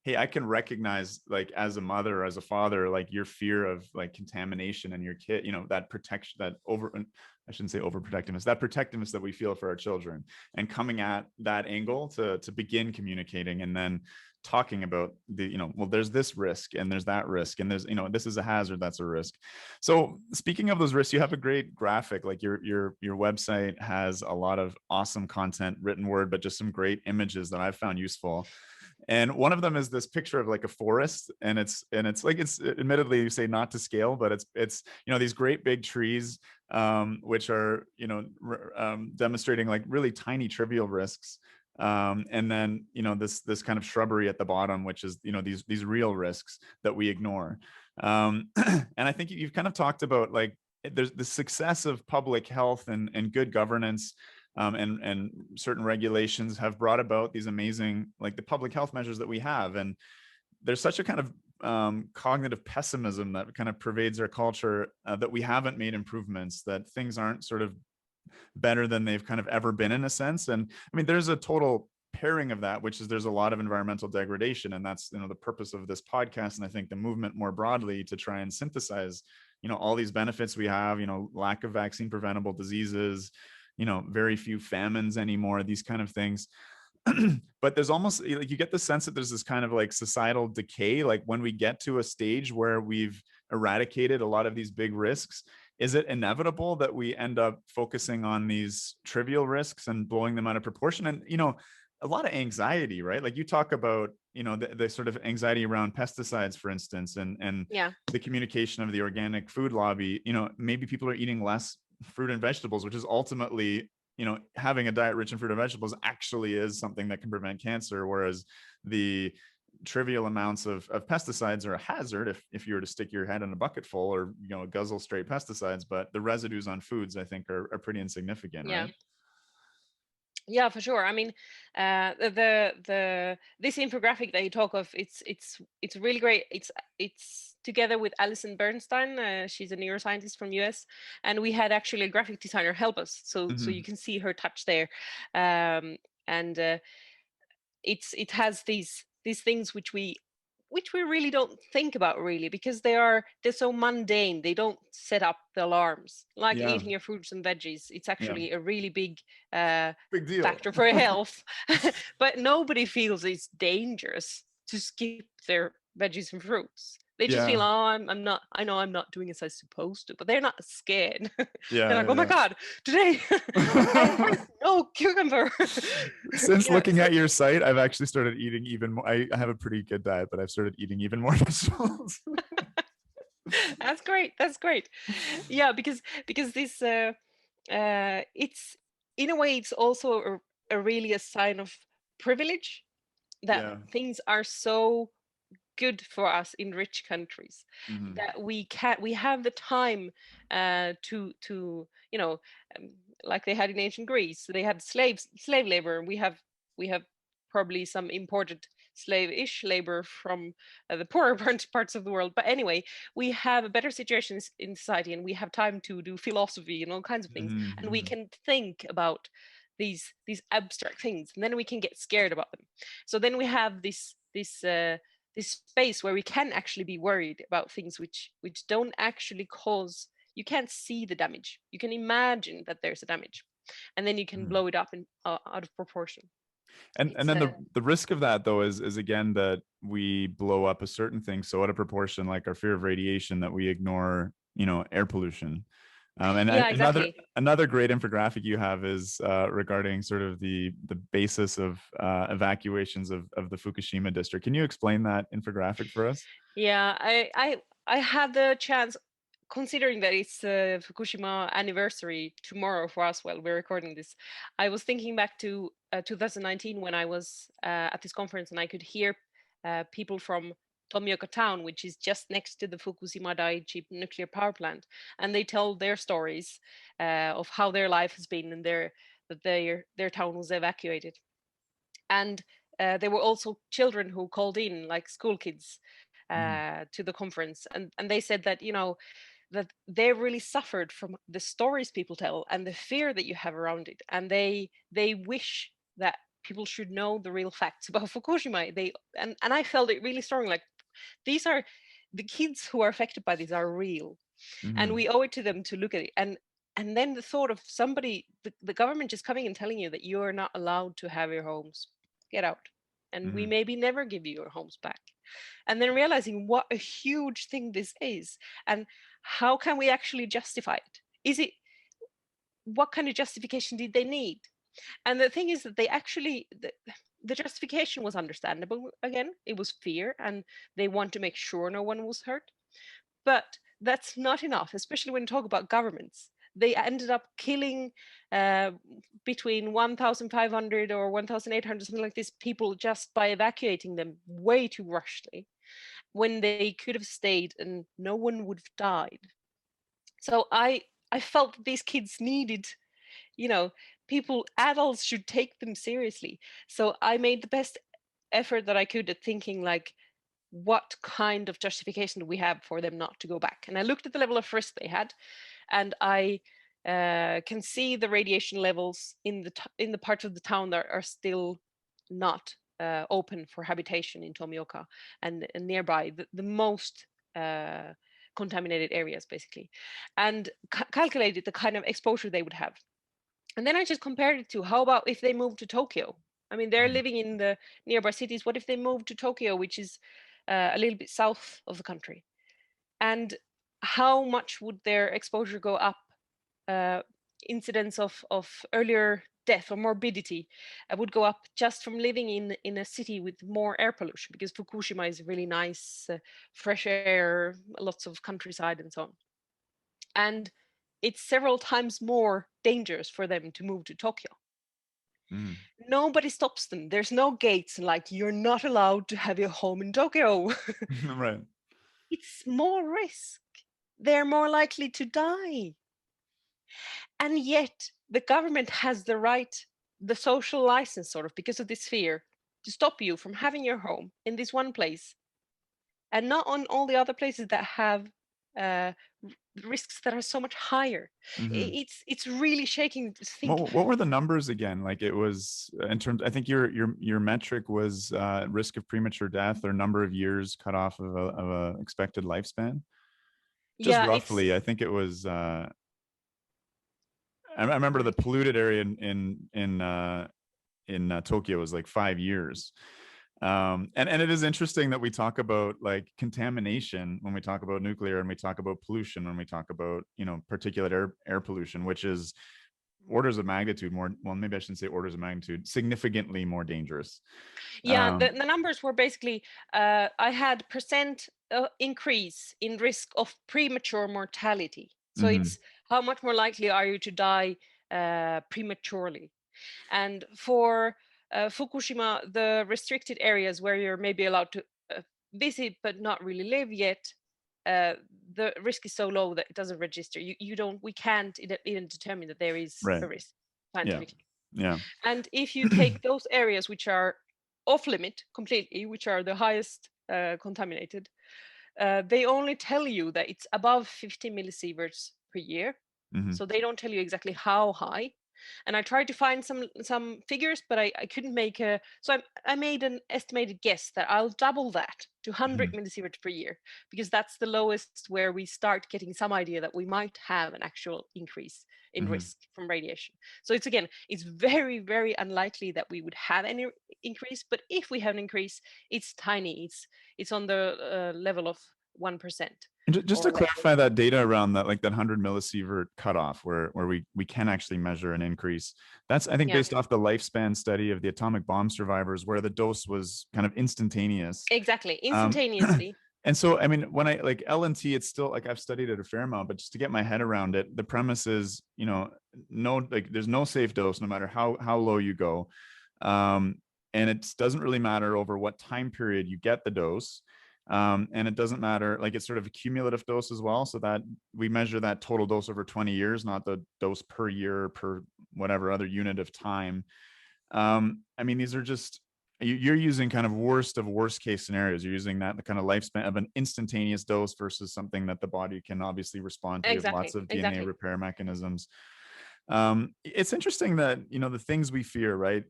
hey, I can recognize, like, as a mother or as a father, like your fear of like contamination and your kid, that protection, that I shouldn't say overprotectiveness, that protectiveness that we feel for our children, and coming at that angle to begin communicating, and then talking about the, well, there's this risk and there's that risk, and there's, this is a hazard, that's a risk. So speaking of those risks, you have a great graphic, like your website has a lot of awesome content, written word, but just some great images that I've found useful. And one of them is this picture of like a forest, and it's like, it's admittedly, you say not to scale, but it's these great big trees, which are demonstrating like really tiny trivial risks, and then this kind of shrubbery at the bottom, which is these real risks that we ignore. And I think you've kind of talked about like there's the success of public health and good governance, and certain regulations have brought about these amazing, like the public health measures that we have. And there's such a kind of cognitive pessimism that kind of pervades our culture, that we haven't made improvements, that things aren't sort of better than they've kind of ever been, in a sense. And I mean, there's a total pairing of that, which is there's a lot of environmental degradation, and that's the purpose of this podcast, and I think the movement more broadly, to try and synthesize all these benefits we have, lack of vaccine preventable diseases, very few famines anymore, these kind of things. But there's almost like, you get the sense that there's this kind of like societal decay, like when we get to a stage where we've eradicated a lot of these big risks, is it inevitable that we end up focusing on these trivial risks and blowing them out of proportion? And a lot of anxiety, right? Like you talk about the sort of anxiety around pesticides, for instance, and Yeah. the communication of the organic food lobby. Maybe people are eating less fruit and vegetables, which is ultimately, having a diet rich in fruit and vegetables actually is something that can prevent cancer, whereas the trivial amounts of pesticides are a hazard if you were to stick your head in a bucket full, or guzzle straight pesticides. But the residues on foods, I think, are pretty insignificant, Yeah. right? Yeah, for sure. I mean, the this infographic that you talk of, it's really great. It's together with Alison Bernstein. She's a neuroscientist from US, and we had actually a graphic designer help us. So you can see her touch there, and it has these things which we really don't think about, really, because they're so mundane. They don't set up the alarms like Yeah. eating your fruits and veggies. It's Yeah. actually a really big Big deal. factor for health. But nobody feels it's dangerous to skip their veggies and fruits. They just feel, Yeah. oh, I'm not, I know I'm not doing as I'm supposed to, but they're not scared. Yeah. They're like, oh my God, today no cucumber. Since Yeah, looking so at your site, I've actually started eating even more. I have a pretty good diet, but I've started eating even more vegetables. that's great. That's great. Yeah, because this it's, in a way, it's also a really a sign of privilege that Yeah. things are so good for us in rich countries, Mhm. that we have the time to like they had in ancient Greece. They had slave labor. We have probably some imported slave-ish labor from the poorer parts of the world. But anyway, we have a better situation in society, and we have time to do philosophy and all kinds of things, Mhm. and we Mhm. can think about these abstract things, and then we can get scared about them. So then we have this space where we can actually be worried about things which don't actually cause, you can't see the damage, you can imagine that there's a damage, and then you can Mhm. blow it up in out of proportion. And It's then the risk of that, though, is again that we blow up a certain thing so out of proportion, like our fear of radiation, that we ignore air pollution. And yeah, another exactly. another great infographic you have is regarding sort of the basis of evacuations of the Fukushima district. Can you explain that infographic for us? Yeah, I had the chance, considering that it's the Fukushima anniversary tomorrow for us while we're recording this. I was thinking back to 2019, when I was at this conference, and I could hear people from Tomioka town, which is just next to the Fukushima Daiichi nuclear power plant, and they tell their stories of how their life has been, and their town was evacuated. And there were also children who called in, like school kids, Mhm. to the conference, and they said that that they really suffered from the stories people tell and the fear that you have around it, and they wish that people should know the real facts about Fukushima. And I felt it really strong. Like, these are the kids who are affected by this are real, and we owe it to them to look at it. And then the thought of somebody, the government just coming and telling you that you are not allowed to have your homes, get out, and we maybe never give you your homes back. And then realizing what a huge thing this is, and how can we actually justify it? Is it, what kind of justification did they need? And the thing is that they actually, the justification was understandable. Again, it was fear, and they want to make sure no one was hurt. But that's not enough, especially when you talk about governments. They ended up killing between 1,500 or 1,800, something like this, people just by evacuating them way too rushly, when they could have stayed and no one would have died. So I felt that these kids needed, people, adults should take them seriously. So I made the best effort that I could at thinking, like, what kind of justification do we have for them not to go back? And I looked at the level of risk they had, and I can see the radiation levels in the parts of the town that are still not open for habitation in Tomioka and nearby, the most contaminated areas, basically, and calculated the kind of exposure they would have. And then I just compared it to, how about if they moved to Tokyo? I mean, they're living in the nearby cities. What if they moved to Tokyo, which is a little bit south of the country? And how much would their exposure go up? Incidence of earlier death or morbidity would go up just from living in a city with more air pollution, because Fukushima is really nice, fresh air, lots of countryside and so on. And it's several times more dangerous for them to move to Tokyo. Nobody stops them. There's no gates like, you're not allowed to have your home in Tokyo. Right. It's more risk. They're more likely to die. And yet the government has the right, the social license, sort of, because of this fear, to stop you from having your home in this one place, and not on all the other places that have risks that are so much higher. It's really shaking to think. What were the numbers again? Like, it was in terms, I think your metric was risk of premature death, or number of years cut off of a expected lifespan. Just roughly, I think it was. I remember the polluted area in Tokyo was like 5 years. And it is interesting that we talk about like contamination when we talk about nuclear, and we talk about pollution when we talk about, particulate air pollution, which is orders of magnitude more, well, maybe I shouldn't say orders of magnitude, significantly more dangerous. Yeah, the numbers were basically, I had percent increase in risk of premature mortality. So it's how much more likely are you to die prematurely. And for Fukushima, the restricted areas where you're maybe allowed to visit but not really live yet, the risk is so low that it doesn't register. We can't even determine that there is a risk scientifically. Yeah. And if you take those areas which are off limit completely, which are the highest contaminated, they only tell you that it's above 50 millisieverts per year. So they don't tell you exactly how high. And I tried to find some figures, but I couldn't make so I made an estimated guess that I'll double that to 100 millisieverts per year, because that's the lowest where we start getting some idea that we might have an actual increase in risk from radiation. So it's very, very unlikely that we would have any increase, but if we have an increase, it's tiny. It's on the level of 1%. And just to clarify that data around that, like that 100 millisievert cutoff, where we can actually measure an increase. That's, I think, based off the lifespan study of the atomic bomb survivors, where the dose was kind of instantaneous. Exactly, instantaneously. And so, I mean, when I like LNT, it's still like, I've studied it a fair amount, but just to get my head around it, the premise is, there's no safe dose, no matter how low you go. And it doesn't really matter over what time period you get the dose. And it doesn't matter, like, it's sort of a cumulative dose as well, so that we measure that total dose over 20 years, not the dose per year, per whatever other unit of time. I mean, these are just, you're using kind of worst of worst case scenarios. You're using that the kind of lifespan of an instantaneous dose versus something that the body can obviously respond to. Exactly. Lots of DNA repair mechanisms. It's interesting that, the things we fear, right?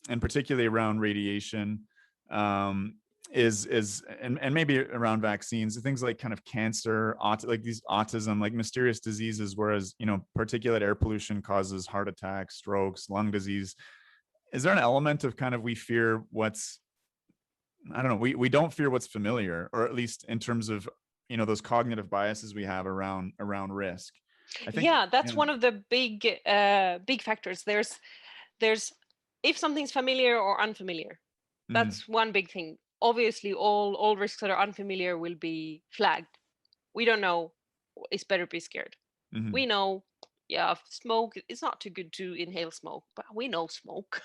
and particularly around radiation, and maybe around vaccines, things like kind of cancer, like these autism, like mysterious diseases, whereas, particulate air pollution causes heart attacks, strokes, lung disease. Is there an element of kind of, we fear what's, I don't know, we don't fear what's familiar, or at least in terms of, those cognitive biases we have around risk? I think, that's one of the big factors. There's if something's familiar or unfamiliar, that's one big thing. Obviously, all risks that are unfamiliar will be flagged. We don't know, it's better to be scared. We know, smoke, it's not too good to inhale smoke, but we know smoke.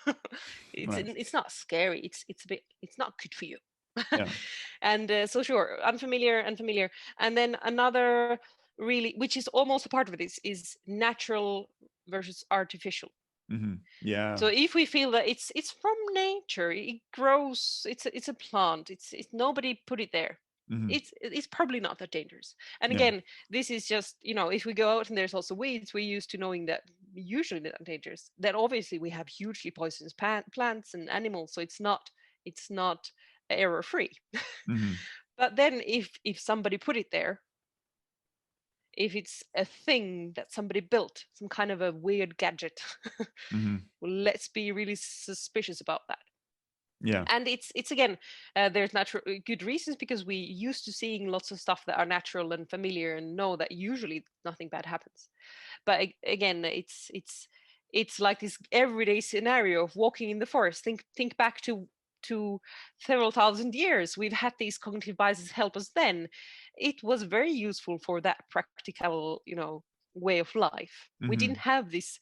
It's not scary. It's not good for you. Yeah. And so sure, unfamiliar and familiar. And then another really, which is almost a part of it, is natural versus artificial. Yeah. So if we feel that it's from nature, it grows, it's a plant, it's nobody put it there. It's probably not that dangerous. And again, this is just, if we go out and there's also weeds, we're used to knowing that usually they're not dangerous. Then obviously we have hugely poisonous plants and animals, so it's not error free. But then if somebody put it there, if it's a thing that somebody built, some kind of a weird gadget, well, let's be really suspicious about that. Yeah. And it's again, there's natural good reasons, because we used to seeing lots of stuff that are natural and familiar and know that usually nothing bad happens. But again, it's like this everyday scenario of walking in the forest. Think back to several thousand years. We've had these cognitive biases help us then. It was very useful for that practical, way of life. We didn't have this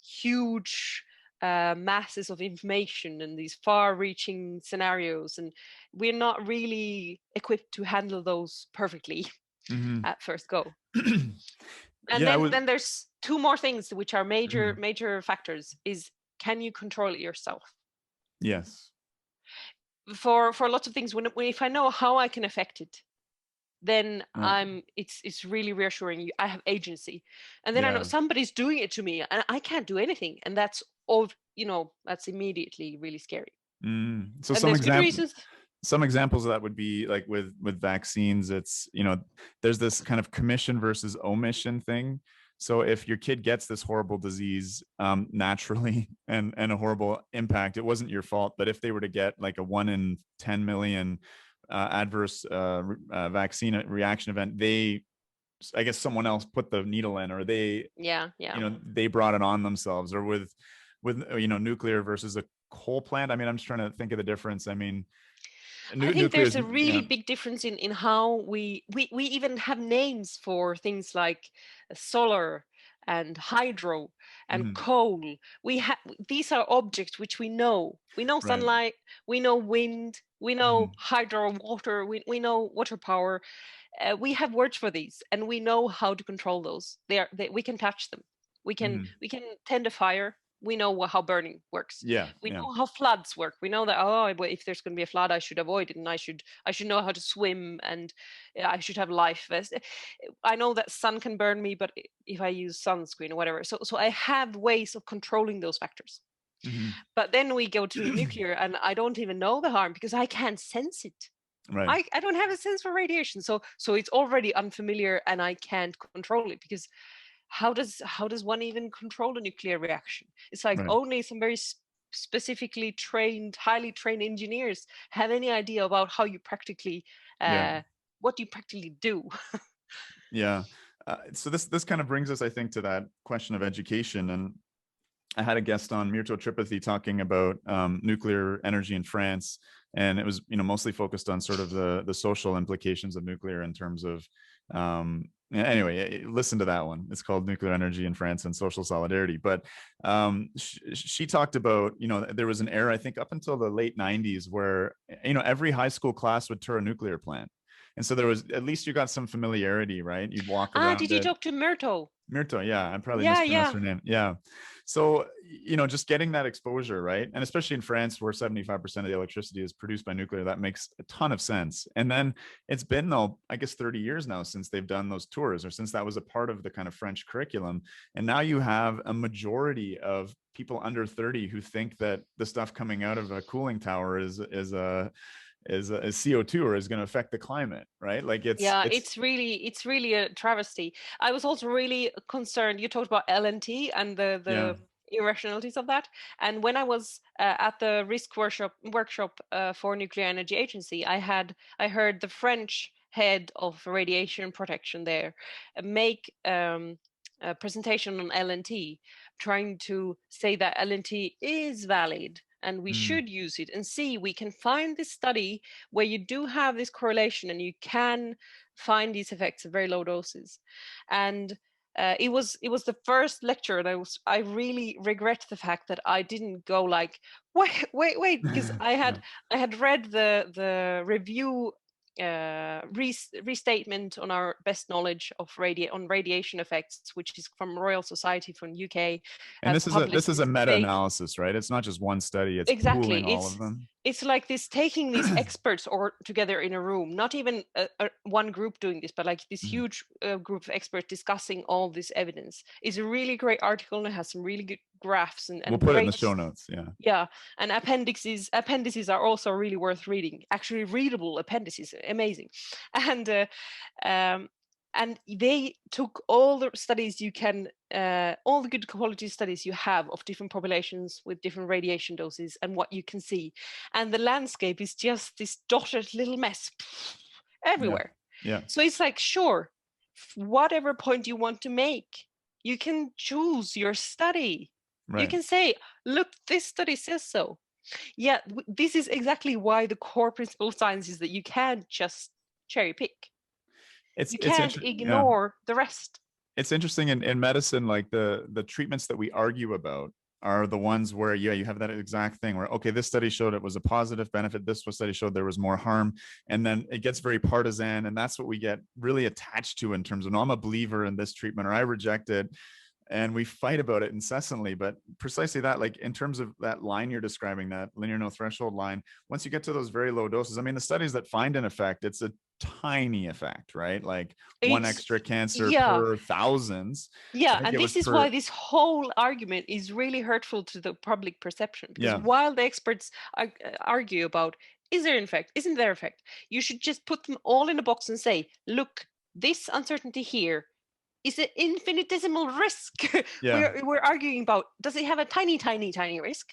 huge masses of information and these far-reaching scenarios, and we're not really equipped to handle those perfectly at first go. And then there's two more things which are major factors. Is, can you control it yourself? Yes. For lots of things, when if I know how I can affect it, then it's really reassuring. I have agency, and then I know somebody's doing it to me, and I can't do anything, and that's all. That's immediately really scary. So some examples of that would be like with vaccines. It's there's this kind of commission versus omission thing. So if your kid gets this horrible disease naturally and a horrible impact, it wasn't your fault. But if they were to get like a 1 in 10 million adverse vaccine reaction event, I guess someone else put the needle in, or they brought it on themselves. Or with nuclear versus a coal plant. I mean, I'm just trying to think of the difference. I mean, I think there's a really big difference in how we even have names for things like solar and hydro and coal. These are objects which we know. We know sunlight, we know wind, we know hydro water, we know water power. We have words for these, and we know how to control those. We can touch them. We can tend a fire. We know how burning works. We know how floods work. We know that, if there's going to be a flood, I should avoid it, and I should know how to swim, and I should have life vest. I know that sun can burn me, but if I use sunscreen or whatever, so I have ways of controlling those factors. But then we go to nuclear, and I don't even know the harm because I can't sense it. Right. I don't have a sense for radiation, so it's already unfamiliar, and I can't control it, because how does one even control a nuclear reaction? It's like only some very specifically trained, highly trained engineers have any idea about how you practically, what you practically do. So this kind of brings us, I think, to that question of education. And I had a guest on, Mirto Tripathi, talking about nuclear energy in France, and it was mostly focused on sort of the social implications of nuclear in terms of anyway, listen to that one. It's called Nuclear Energy in France and Social Solidarity. But she talked about, there was an era, I think up until the late 90s, where, every high school class would tour a nuclear plant. And so there was, at least you got some familiarity, right? You'd walk around Did you it. talk to Myrto? Myrto, yeah, I probably Yeah, mispronounced yeah. her name. Yeah. So, just getting that exposure, right? And especially in France, where 75% of the electricity is produced by nuclear, that makes a ton of sense. And then it's been, though, I guess 30 years now since they've done those tours, or since that was a part of the kind of French curriculum. And now you have a majority of people under 30 who think that the stuff coming out of a cooling tower is CO2 or is going to affect the climate, right? Like it's really a travesty. I was also really concerned. You talked about LNT and the irrationalities of that. And when I was at the risk workshop for Nuclear Energy Agency, I heard the French head of radiation protection there make a presentation on LNT, trying to say that LNT is valid and we should use it, and see, we can find this study where you do have this correlation and you can find these effects at very low doses. And it was the first lecture, and I really regret the fact that I didn't go like, wait, because I had read the review restatement on our best knowledge of radiation effects, which is from Royal Society from UK. And this is a meta-analysis, right? It's not just one study, it's pooling all of them. It's like this, taking these experts or together in a room, not even one group doing this, but like this huge group of experts discussing all this evidence. Is a really great article, and it has some really good graphs and we'll put it in the show notes. Yeah, and appendices are also really worth reading. Actually, readable appendices, amazing. And they took all the studies you can, all the good quality studies you have of different populations with different radiation doses and what you can see. And the landscape is just this dotted little mess everywhere. Yeah. So it's like, sure, whatever point you want to make, you can choose your study. Right. You can say, look, this study says so. Yeah, this is exactly why the core principle of science is that you can't just cherry pick. You can't ignore the rest. It's interesting in medicine, like the treatments that we argue about are the ones where, you have that exact thing where, okay, this study showed it was a positive benefit, this study showed there was more harm, and then it gets very partisan, and that's what we get really attached to in terms of, no, I'm a believer in this treatment, or I reject it. And we fight about it incessantly. But precisely that, like in terms of that line you're describing, that linear no threshold line, once you get to those very low doses, I mean, the studies that find an effect, it's a tiny effect, right? Like one extra cancer per thousands. Yeah, and this is why this whole argument is really hurtful to the public perception. Because while the experts argue about, is there an effect, isn't there effect, you should just put them all in a box and say, look, this uncertainty here is an infinitesimal risk. We're arguing about, does it have a tiny risk?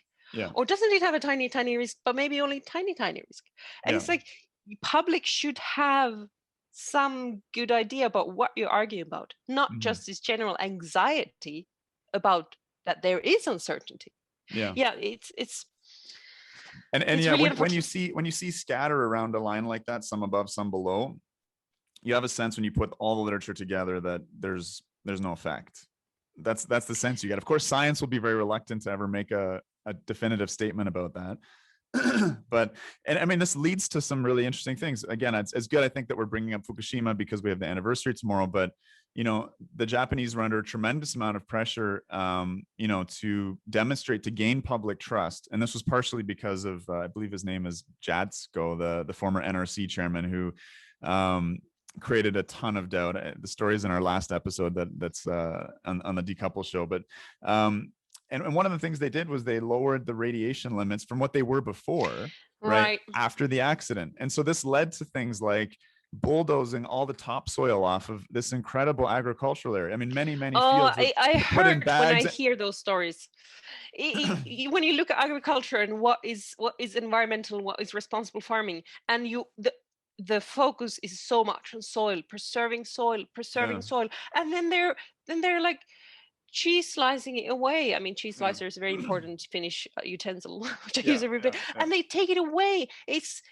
Or doesn't it have a tiny risk, but maybe only tiny risk? And it's like, the public should have some good idea about what you're arguing about, not just this general anxiety about that there is uncertainty. It's really when you see scatter around a line like that, some above, some below, you have a sense when you put all the literature together that there's no effect. That's the sense you get. Of course, science will be very reluctant to ever make a definitive statement about that. But I mean, this leads to some really interesting things. Again, it's good, I think, that we're bringing up Fukushima because we have the anniversary tomorrow. But the Japanese were under a tremendous amount of pressure, to demonstrate, to gain public trust. And this was partially because of, I believe his name is Jatsko, the former NRC chairman, who created a ton of doubt. The story is in our last episode that's on the Decouple show. But and one of the things they did was they lowered the radiation limits from what they were before, right? After the accident. And so this led to things like bulldozing all the topsoil off of this incredible agricultural area. I mean, many fields. I heard when I hear those stories. When you look at agriculture and what is environmental, what is responsible farming, and the focus is so much on preserving soil, and then they're like cheese slicing it away. I mean, cheese slicer is a very important Finnish utensil which I use every day, and they take it away. It's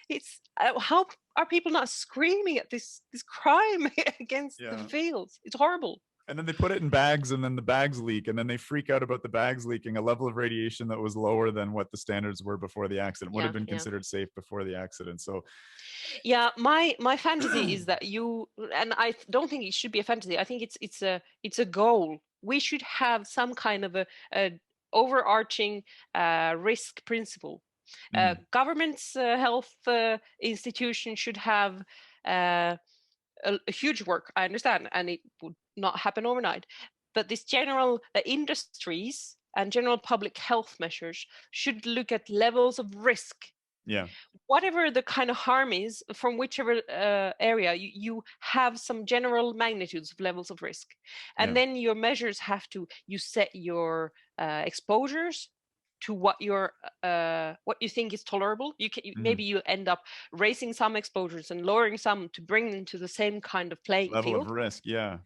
how are people not screaming at this crime against the fields? It's horrible. And then they put it in bags, and then the bags leak, and then they freak out about the bags leaking, a level of radiation that was lower than what the standards were before the accident, would have been considered safe before the accident. So yeah, my fantasy is that you, and I don't think it should be a fantasy. I think it's a goal. We should have some kind of a overarching risk principle. Governments, health institutions should have a huge work, I understand, and it would not happen overnight. But this general industries and general public health measures should look at levels of risk. Yeah. Whatever the kind of harm is, from whichever area, you have some general magnitudes of levels of risk. And then your measures have to, you set your exposures to what you think is tolerable. You can maybe you end up raising some exposures and lowering some to bring them to the same kind of playing level field. of risk. Yeah.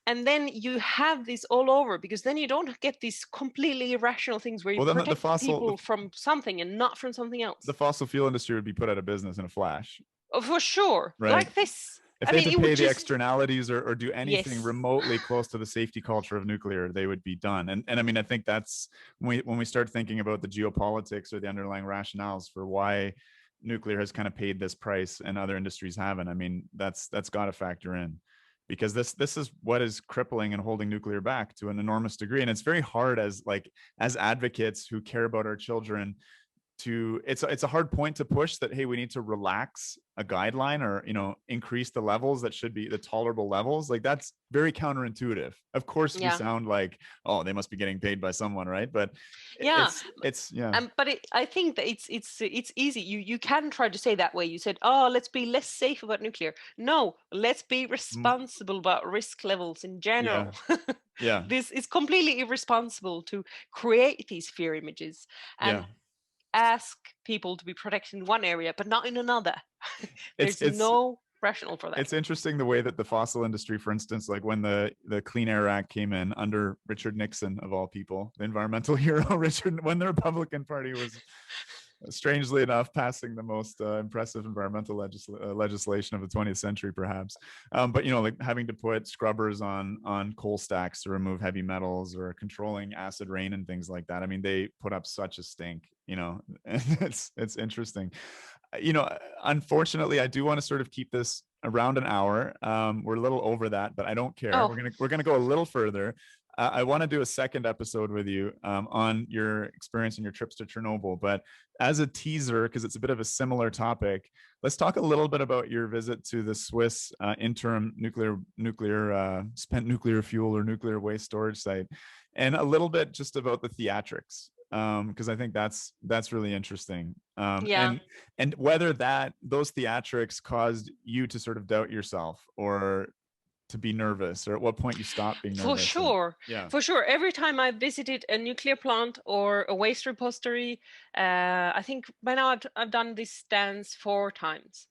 And then you have this all over, because then you don't get these completely irrational things where you protect people from something and not from something else. The fossil fuel industry would be put out of business in a flash. Oh, for sure. Right? Like this. If they had to pay the externalities or do anything remotely close to the safety culture of nuclear, they would be done. And I mean, I think that's when we start thinking about the geopolitics or the underlying rationales for why nuclear has kind of paid this price and other industries haven't. I mean, that's got to factor in, because this is what is crippling and holding nuclear back to an enormous degree. And it's very hard as advocates who care about our children it's a hard point to push that, hey, we need to relax a guideline or, increase the levels that should be the tolerable levels. Like, that's very counterintuitive. Of course, we sound like, oh, they must be getting paid by someone, right? But it's I think that it's easy. You can try to say that way. You said, oh, let's be less safe about nuclear. No, let's be responsible about risk levels in general. Yeah. This is completely irresponsible to create these fear images and ask people to be protected in one area but not in another. There's no rational for that. It's interesting the way that the fossil industry, for instance, like when the Clean Air Act came in under Richard Nixon, of all people, the environmental hero, when the Republican Party was strangely enough passing the most impressive environmental legislation of the 20th century, perhaps. But like having to put scrubbers on coal stacks to remove heavy metals, or controlling acid rain and things like that. I mean, they put up such a stink, it's interesting. Unfortunately, I do want to sort of keep this around an hour. We're a little over that, but I don't care. We're gonna go a little further. I want to do a second episode with you on your experience and your trips to Chernobyl. But as a teaser, because it's a bit of a similar topic, let's talk a little bit about your visit to the Swiss interim nuclear spent nuclear fuel or nuclear waste storage site, and a little bit just about the theatrics, because I think that's really interesting. And whether those theatrics caused you to sort of doubt yourself or to be nervous, or at what point you stopped being nervous. For sure. Every time I visited a nuclear plant or a waste repository, I think by now I've done this dance 4 times.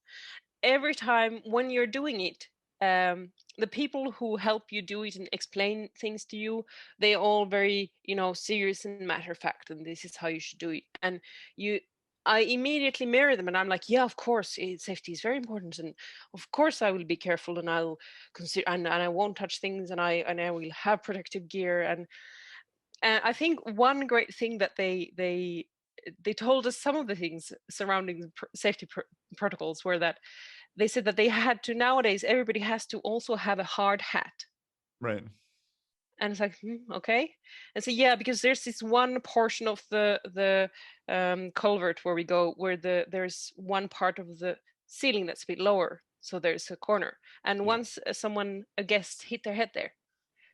Every time when you're doing it, the people who help you do it and explain things to you, they're all very, serious and matter of fact, and this is how you should do it. And I immediately mirror them, and I'm like, yeah, of course, safety is very important, and of course I will be careful, and I'll consider, and I won't touch things, and I will have protective gear. And I think one great thing that they told us, some of the things surrounding safety protocols were that they said that they had to, nowadays everybody has to also have a hard hat. Right. And it's like, okay. And so, because there's this one portion of the culvert where we go, where there's one part of the ceiling that's a bit lower. So there's a corner. And once a guest hit their head there.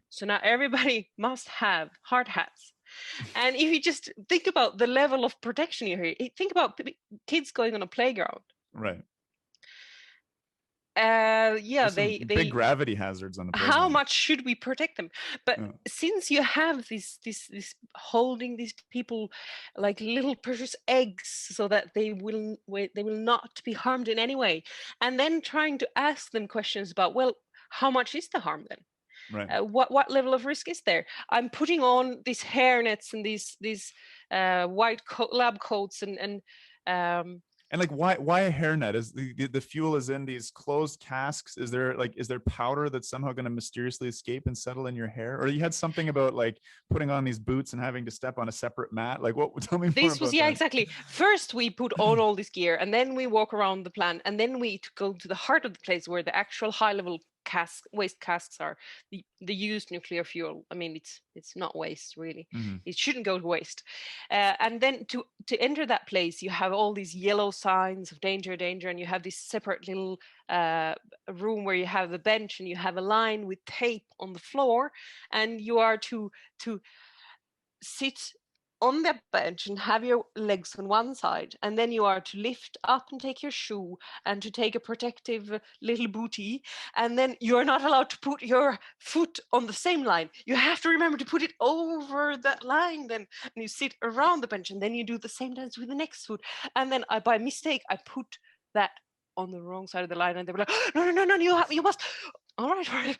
So now everybody must have hard hats. And if you just think about the level of protection you hear, think about kids going on a playground. Right. They big gravity hazards on the playground. How much should we protect them? But since you have this holding these people like little precious eggs, so that they will not be harmed in any way, and then trying to ask them questions about, well, how much is the harm then? Right. What level of risk is there? I'm putting on these hair nets and these white lab coats and And like, why a hairnet? Is the fuel is in these closed casks? Is there powder that's somehow going to mysteriously escape and settle in your hair? Or you had something about like putting on these boots and having to step on a separate mat. Like, what? Tell me more This was, about yeah, that. exactly. First we put on all this gear, and then we walk around the plant, and then we go to the heart of the place where the actual high level waste casks are, the used nuclear fuel. I mean, it's not waste really. Mm-hmm. It shouldn't go to waste. And then to enter that place, you have all these yellow signs of danger, danger, and you have this separate little room where you have the bench, and you have a line with tape on the floor, and you are to sit on the bench and have your legs on one side, and then you are to lift up and take your shoe and to take a protective little booty, and then you're not allowed to put your foot on the same line. You have to remember to put it over that line then, and you sit around the bench, and then you do the same dance with the next foot. And then by mistake I put that on the wrong side of the line, and they were like, no, you must. All right.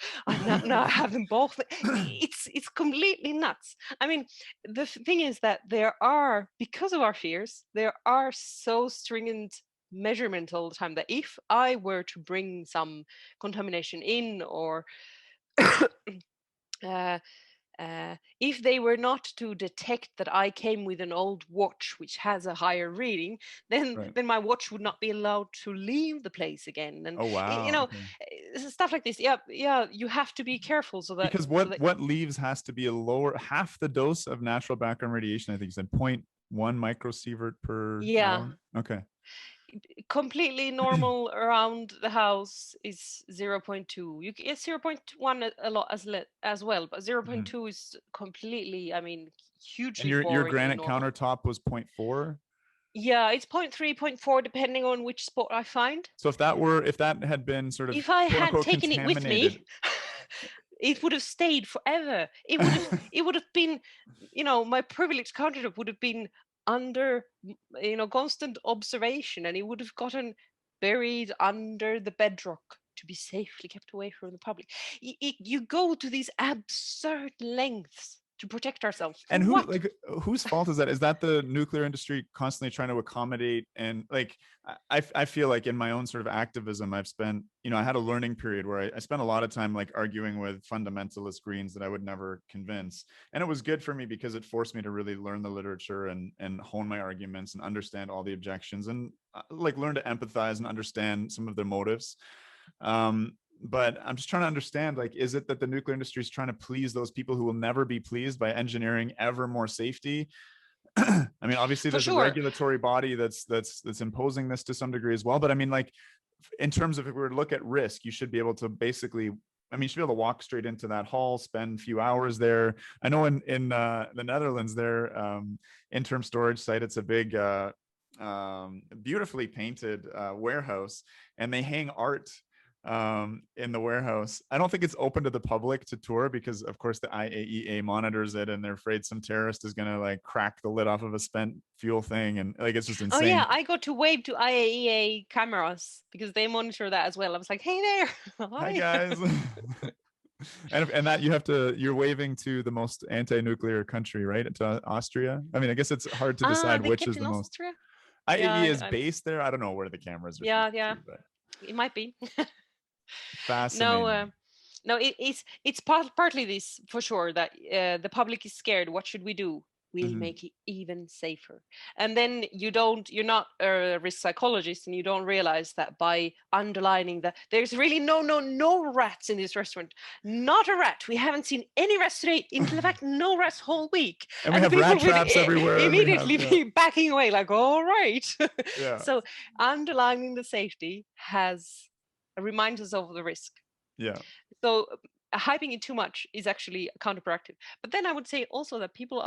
Now I have them both. It's completely nuts. I mean, the thing is that there are, because of our fears, there are so stringent measurement all the time that if I were to bring some contamination in, or uh, if they were not to detect that I came with an old watch which has a higher reading, then Right. my watch would not be allowed to leave the place again. And Oh wow. you know, Okay. stuff like this. Yeah, you have to be careful so that Because what leaves has to be a lower half the dose of natural background radiation. I think you said 0.1 microsievert per yeah, hour. Okay. completely normal around the house is 0.2. You get 0.1 a lot as well, but 0.2 is completely, I mean, And hugely your boring and granite normal. countertop was 0.4. Yeah, it's 0.3, 0.4, depending on which spot I find. So if that had been sort of If I quote had unquote taken it with contaminated. me, it would have stayed forever. It would have been, my privileged countertop would have been under, constant observation, and it would have gotten buried under the bedrock to be safely kept away from the public. You go to these absurd lengths to protect ourselves. For And what? whose fault is that? Is that the nuclear industry constantly trying to accommodate? And like I feel like in my own sort of activism, I've spent, I had a learning period where I spent a lot of time like arguing with fundamentalist Greens that I would never convince. And it was good for me because it forced me to really learn the literature and hone my arguments and understand all the objections, and like learn to empathize and understand some of their motives. But I'm just trying to understand, like, is it that the nuclear industry is trying to please those people who will never be pleased by engineering ever more safety? I mean, obviously For there's a sure. regulatory body that's imposing this to some degree as well. But I mean, like, in terms of if we were to look at risk, you should be able to basically, I mean, you should be able to walk straight into that hall, spend a few hours there. I know in the Netherlands, their interim storage site, it's a big, beautifully painted warehouse, and they hang art in the warehouse. I don't think it's open to the public to tour because, of course, the IAEA monitors it, and they're afraid some terrorist is going to like crack the lid off of a spent fuel thing, and like it's just Oh yeah, insane. I got to wave to IAEA cameras because they monitor that as well. I was like, "Hey there, Hi hi." guys. And that you're waving to the most anti-nuclear country, right? To Austria. I mean, I guess it's hard to decide They which kept is in the most. Austria. Yeah, IAEA is based there. I don't know where the cameras are yeah, shooting yeah. to, but It might be. No, fascinating. no, it's partly this for sure that the public is scared. What should we do? We'll Mhm. make it even safer. And then you're not a risk psychologist, and you don't realize that by underlining that there's really no rats in this restaurant. Not a rat. We haven't seen any rats today. In fact, no rats whole week. And we And the have people rat would traps everywhere, and we have immediately be backing away, like, all right. yeah. So underlining the safety reminds us of the risk. Yeah. So hyping it too much is actually counterproductive. But then I would say also that people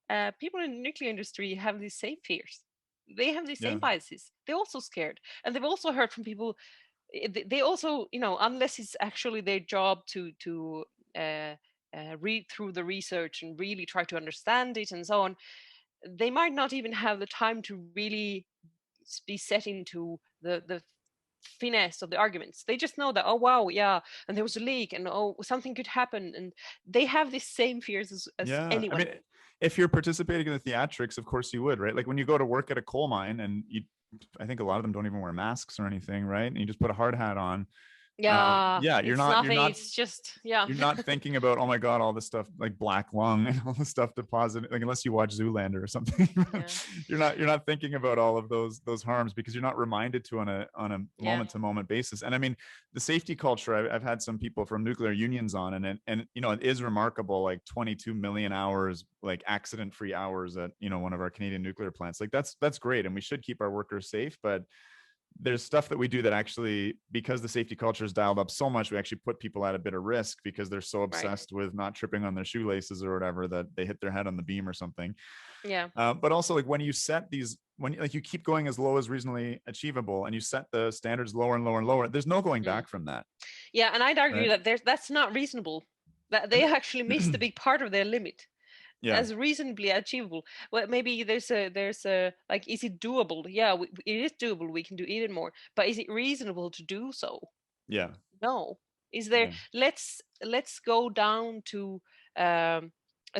in the nuclear industry have these same fears. They have these Yeah. same biases. They're also scared, and they've also heard from people. They also, unless it's actually their job to uh, read through the research and really try to understand it and so on, they might not even have the time to really be set into the finesse of the arguments. They just know that, oh wow, yeah, and there was a leak, and oh, something could happen, and they have the same fears as Yeah. I anyone. mean, if you're participating in the theatrics, of course you would, right? Like when you go to work at a coal mine and I think a lot of them don't even wear masks or anything, right? And you just put a hard hat on. Yeah, Yeah, it's nothing. It's just, yeah. you're not thinking about, oh my god, all this stuff like black lung and all this stuff deposited, like, unless you watch Zoolander or something. Yeah. You're not thinking about all of those harms, because you're not reminded to on a Yeah. moment to moment basis. And I mean, the safety culture, I've had some people from nuclear unions on, and you know, it is remarkable, like 22 million hours, like accident free hours at, you know, one of our Canadian nuclear plants. Like that's great, and we should keep our workers safe, but there's stuff that we do that actually, because the safety culture is dialed up so much, we actually put people at a bit of risk, because they're so obsessed with not tripping on their shoelaces or whatever, that they hit their head on the beam or something. Yeah. But also, like, when you set these, when like you keep going as low as reasonably achievable, and you set the standards lower and lower and lower, there's no going back from that. Yeah, and I'd argue right? that that's not reasonable. That they actually missed a big part of their limit. Yeah. As reasonably achievable. Well, maybe there's a like, is it doable? Yeah, it is doable. We can do even more, but is it reasonable to do so? Yeah. No. Is there? Yeah. Let's go down to a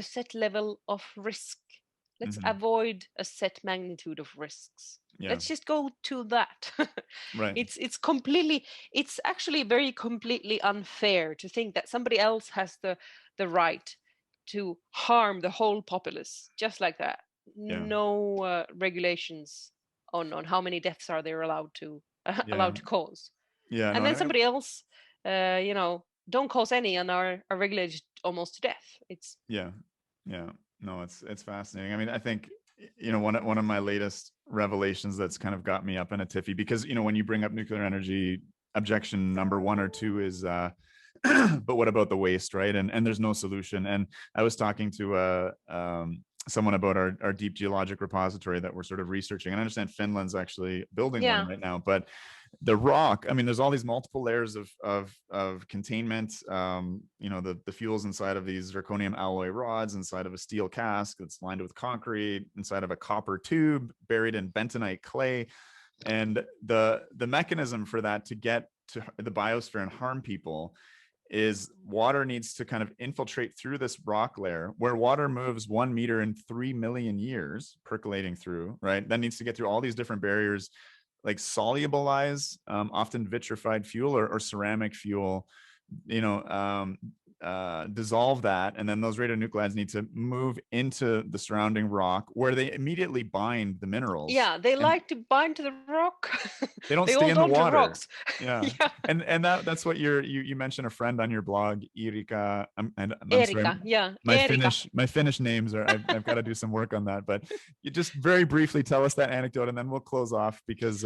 set level of risk. Let's avoid a set magnitude of risks. Yeah. Let's just go to that. Right. It's actually very completely unfair to think that somebody else has the right to harm the whole populace just like that. Yeah. No regulations on how many deaths are they allowed to allowed to cause. Yeah. And then somebody else, you know, don't cause any and are regulated almost to death. It's yeah. No, it's fascinating. I mean, I think, you know, one of my latest revelations that's kind of got me up in a tiffy, because, you know, when you bring up nuclear energy, objection number 1 or 2 is but what about the waste, right? And there's no solution. And I was talking to someone about our deep geologic repository that we're sort of researching, and I understand Finland's actually building one right now. But the rock, I mean, there's all these multiple layers of containment. You know, the fuels inside of these zirconium alloy rods, inside of a steel cask that's lined with concrete, inside of a copper tube buried in bentonite clay. And the mechanism for that to get to the biosphere and harm people is water needs to kind of infiltrate through this rock layer, where water moves 1 meter in 3 million years, percolating through, right? That needs to get through all these different barriers, like solubilize often vitrified fuel or ceramic fuel, you know, dissolve that, and then those radionuclides need to move into the surrounding rock, where they immediately bind the minerals. Yeah, they like to bind to the rock. They don't stay in the water. Yeah. And that's what you mentioned a friend on your blog, Iida. I'm Erika, sorry, yeah. my Finnish names are, I've got to do some work on that. But you just very briefly tell us that anecdote, and then we'll close off, because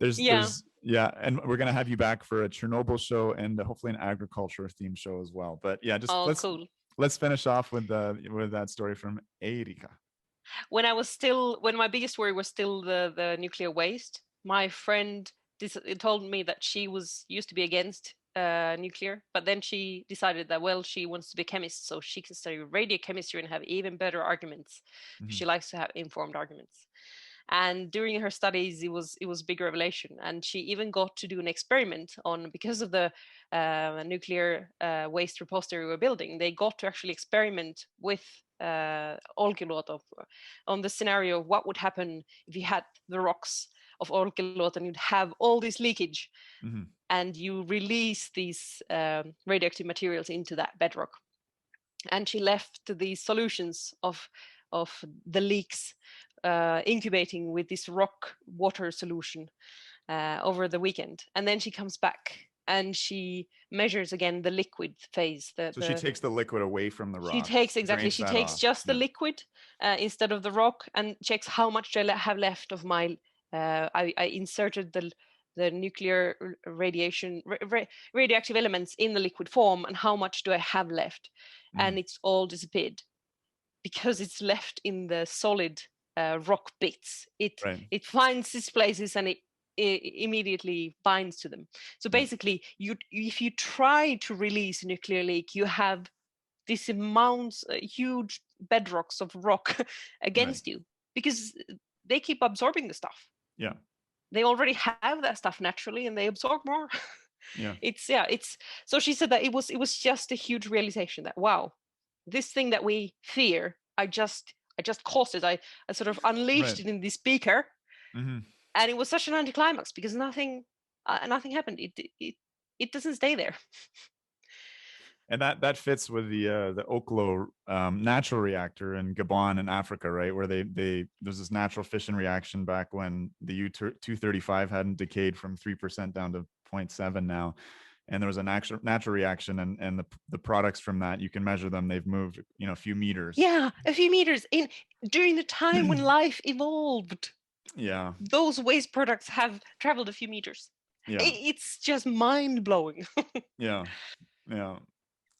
there's and we're gonna have you back for a Chernobyl show and hopefully an agriculture themed show as well. But yeah, just let's finish off with that story from Erika. When my biggest worry was still the nuclear waste, my friend told me that she used to be against nuclear, but then she decided that, well, she wants to be a chemist, so she can study radiochemistry and have even better arguments. She likes to have informed arguments. And during her studies, it was a big revelation. And she even got to do an experiment because of the nuclear waste repository we're building. They got to actually experiment with Olkiluoto on the scenario of what would happen if you had the rocks of Olkiluoto and you'd have all this leakage, and you release these radioactive materials into that bedrock. And she left these solutions of the leaks incubating with this rock water solution over the weekend. And then she comes back and she measures again the liquid phase. So she takes the liquid away from the rock. She takes just the liquid instead of the rock, and checks how much I have left of my I inserted the nuclear radioactive elements in the liquid form, and how much do I have left? And it's all disappeared, because it's left in the solid rock bits. It finds these places and it immediately binds to them. So basically, if you try to release a nuclear leak, you have these amounts, huge bedrocks of rock against you, because they keep absorbing the stuff. Yeah, they already have that stuff naturally, and they absorb more. It's so she said that it was just a huge realization that, wow, this thing that we fear, I just caused it. I sort of unleashed it in this beaker, And it was such an anticlimax because nothing happened. It doesn't stay there. And that fits with the Oklo natural reactor in Gabon in Africa, right? Where there's this natural fission reaction back when the U-235 hadn't decayed from 3% down to 0.7 now. And there was a natural reaction, and the products from that, you can measure them. They've moved, a few meters. Yeah, a few meters during the time when life evolved. Yeah. Those waste products have traveled a few meters. Yeah. It's just mind-blowing. Yeah.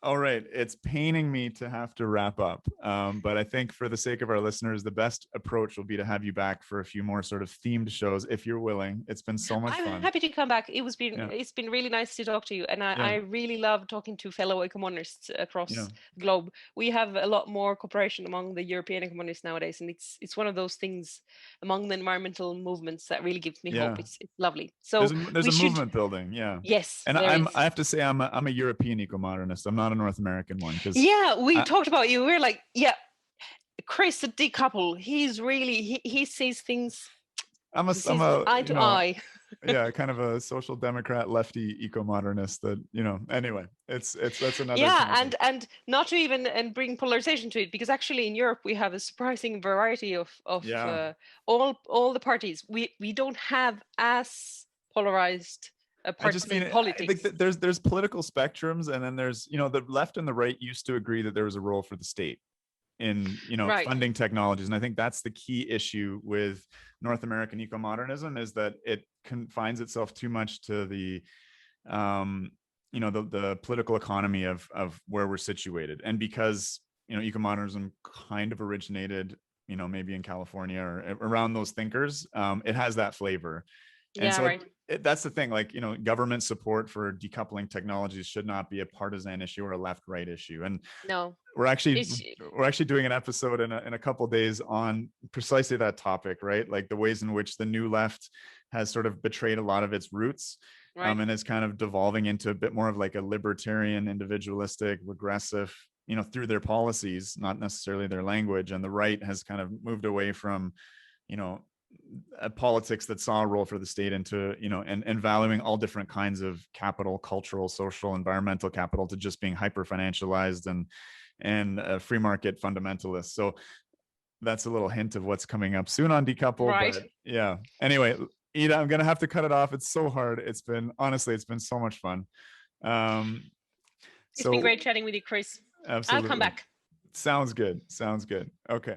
All right. It's paining me to have to wrap up. But I think for the sake of our listeners, the best approach will be to have you back for a few more sort of themed shows, if you're willing. It's been so much fun. I'm happy to come back. It's been really nice to talk to you. And I really love talking to fellow ecomonists across the globe. We have a lot more cooperation among the European ecomonists nowadays. And it's one of those things among the environmental movements that really gives me hope. It's lovely. So there's a movement building. Yeah. Yes. And I have to say, I'm a European ecomodernist. I'm not a North American one. We talked about you. We're like, Chris, the decouple. He's really he sees things. I'm a eye to eye. Yeah, kind of a social democrat, lefty eco-modernist. That Anyway, that's another. Yeah, and not to even bring polarization to it, because actually in Europe we have a surprising variety of all the parties. We don't have as polarized. I just mean, politics. I think that there's political spectrums, and then there's the left and the right used to agree that there was a role for the state in funding technologies, and I think that's the key issue with North American eco-modernism, is that it confines itself too much to the the political economy of where we're situated. And because eco-modernism kind of originated maybe in California or around those thinkers, it has that flavor. And so that's the thing, like, government support for decoupling technologies should not be a partisan issue or a left-right issue. And no, we're actually doing an episode in a couple of days on precisely that topic, right? Like the ways in which the new left has sort of betrayed a lot of its roots, and is kind of devolving into a bit more of like a libertarian, individualistic, regressive, through their policies, not necessarily their language. And the right has kind of moved away from, politics that saw a role for the state into, and valuing all different kinds of capital, cultural, social, environmental capital, to just being hyper financialized and free market fundamentalists. So that's a little hint of what's coming up soon on Decouple. Right. But yeah. Anyway, Iida, I'm going to have to cut it off. It's so hard. It's been so much fun. It's been great chatting with you, Chris. Absolutely. I'll come back. Sounds good. Okay.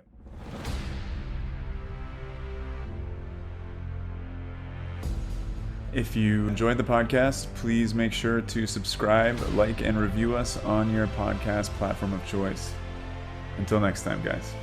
If you enjoyed the podcast, please make sure to subscribe, like, and review us on your podcast platform of choice. Until next time, guys.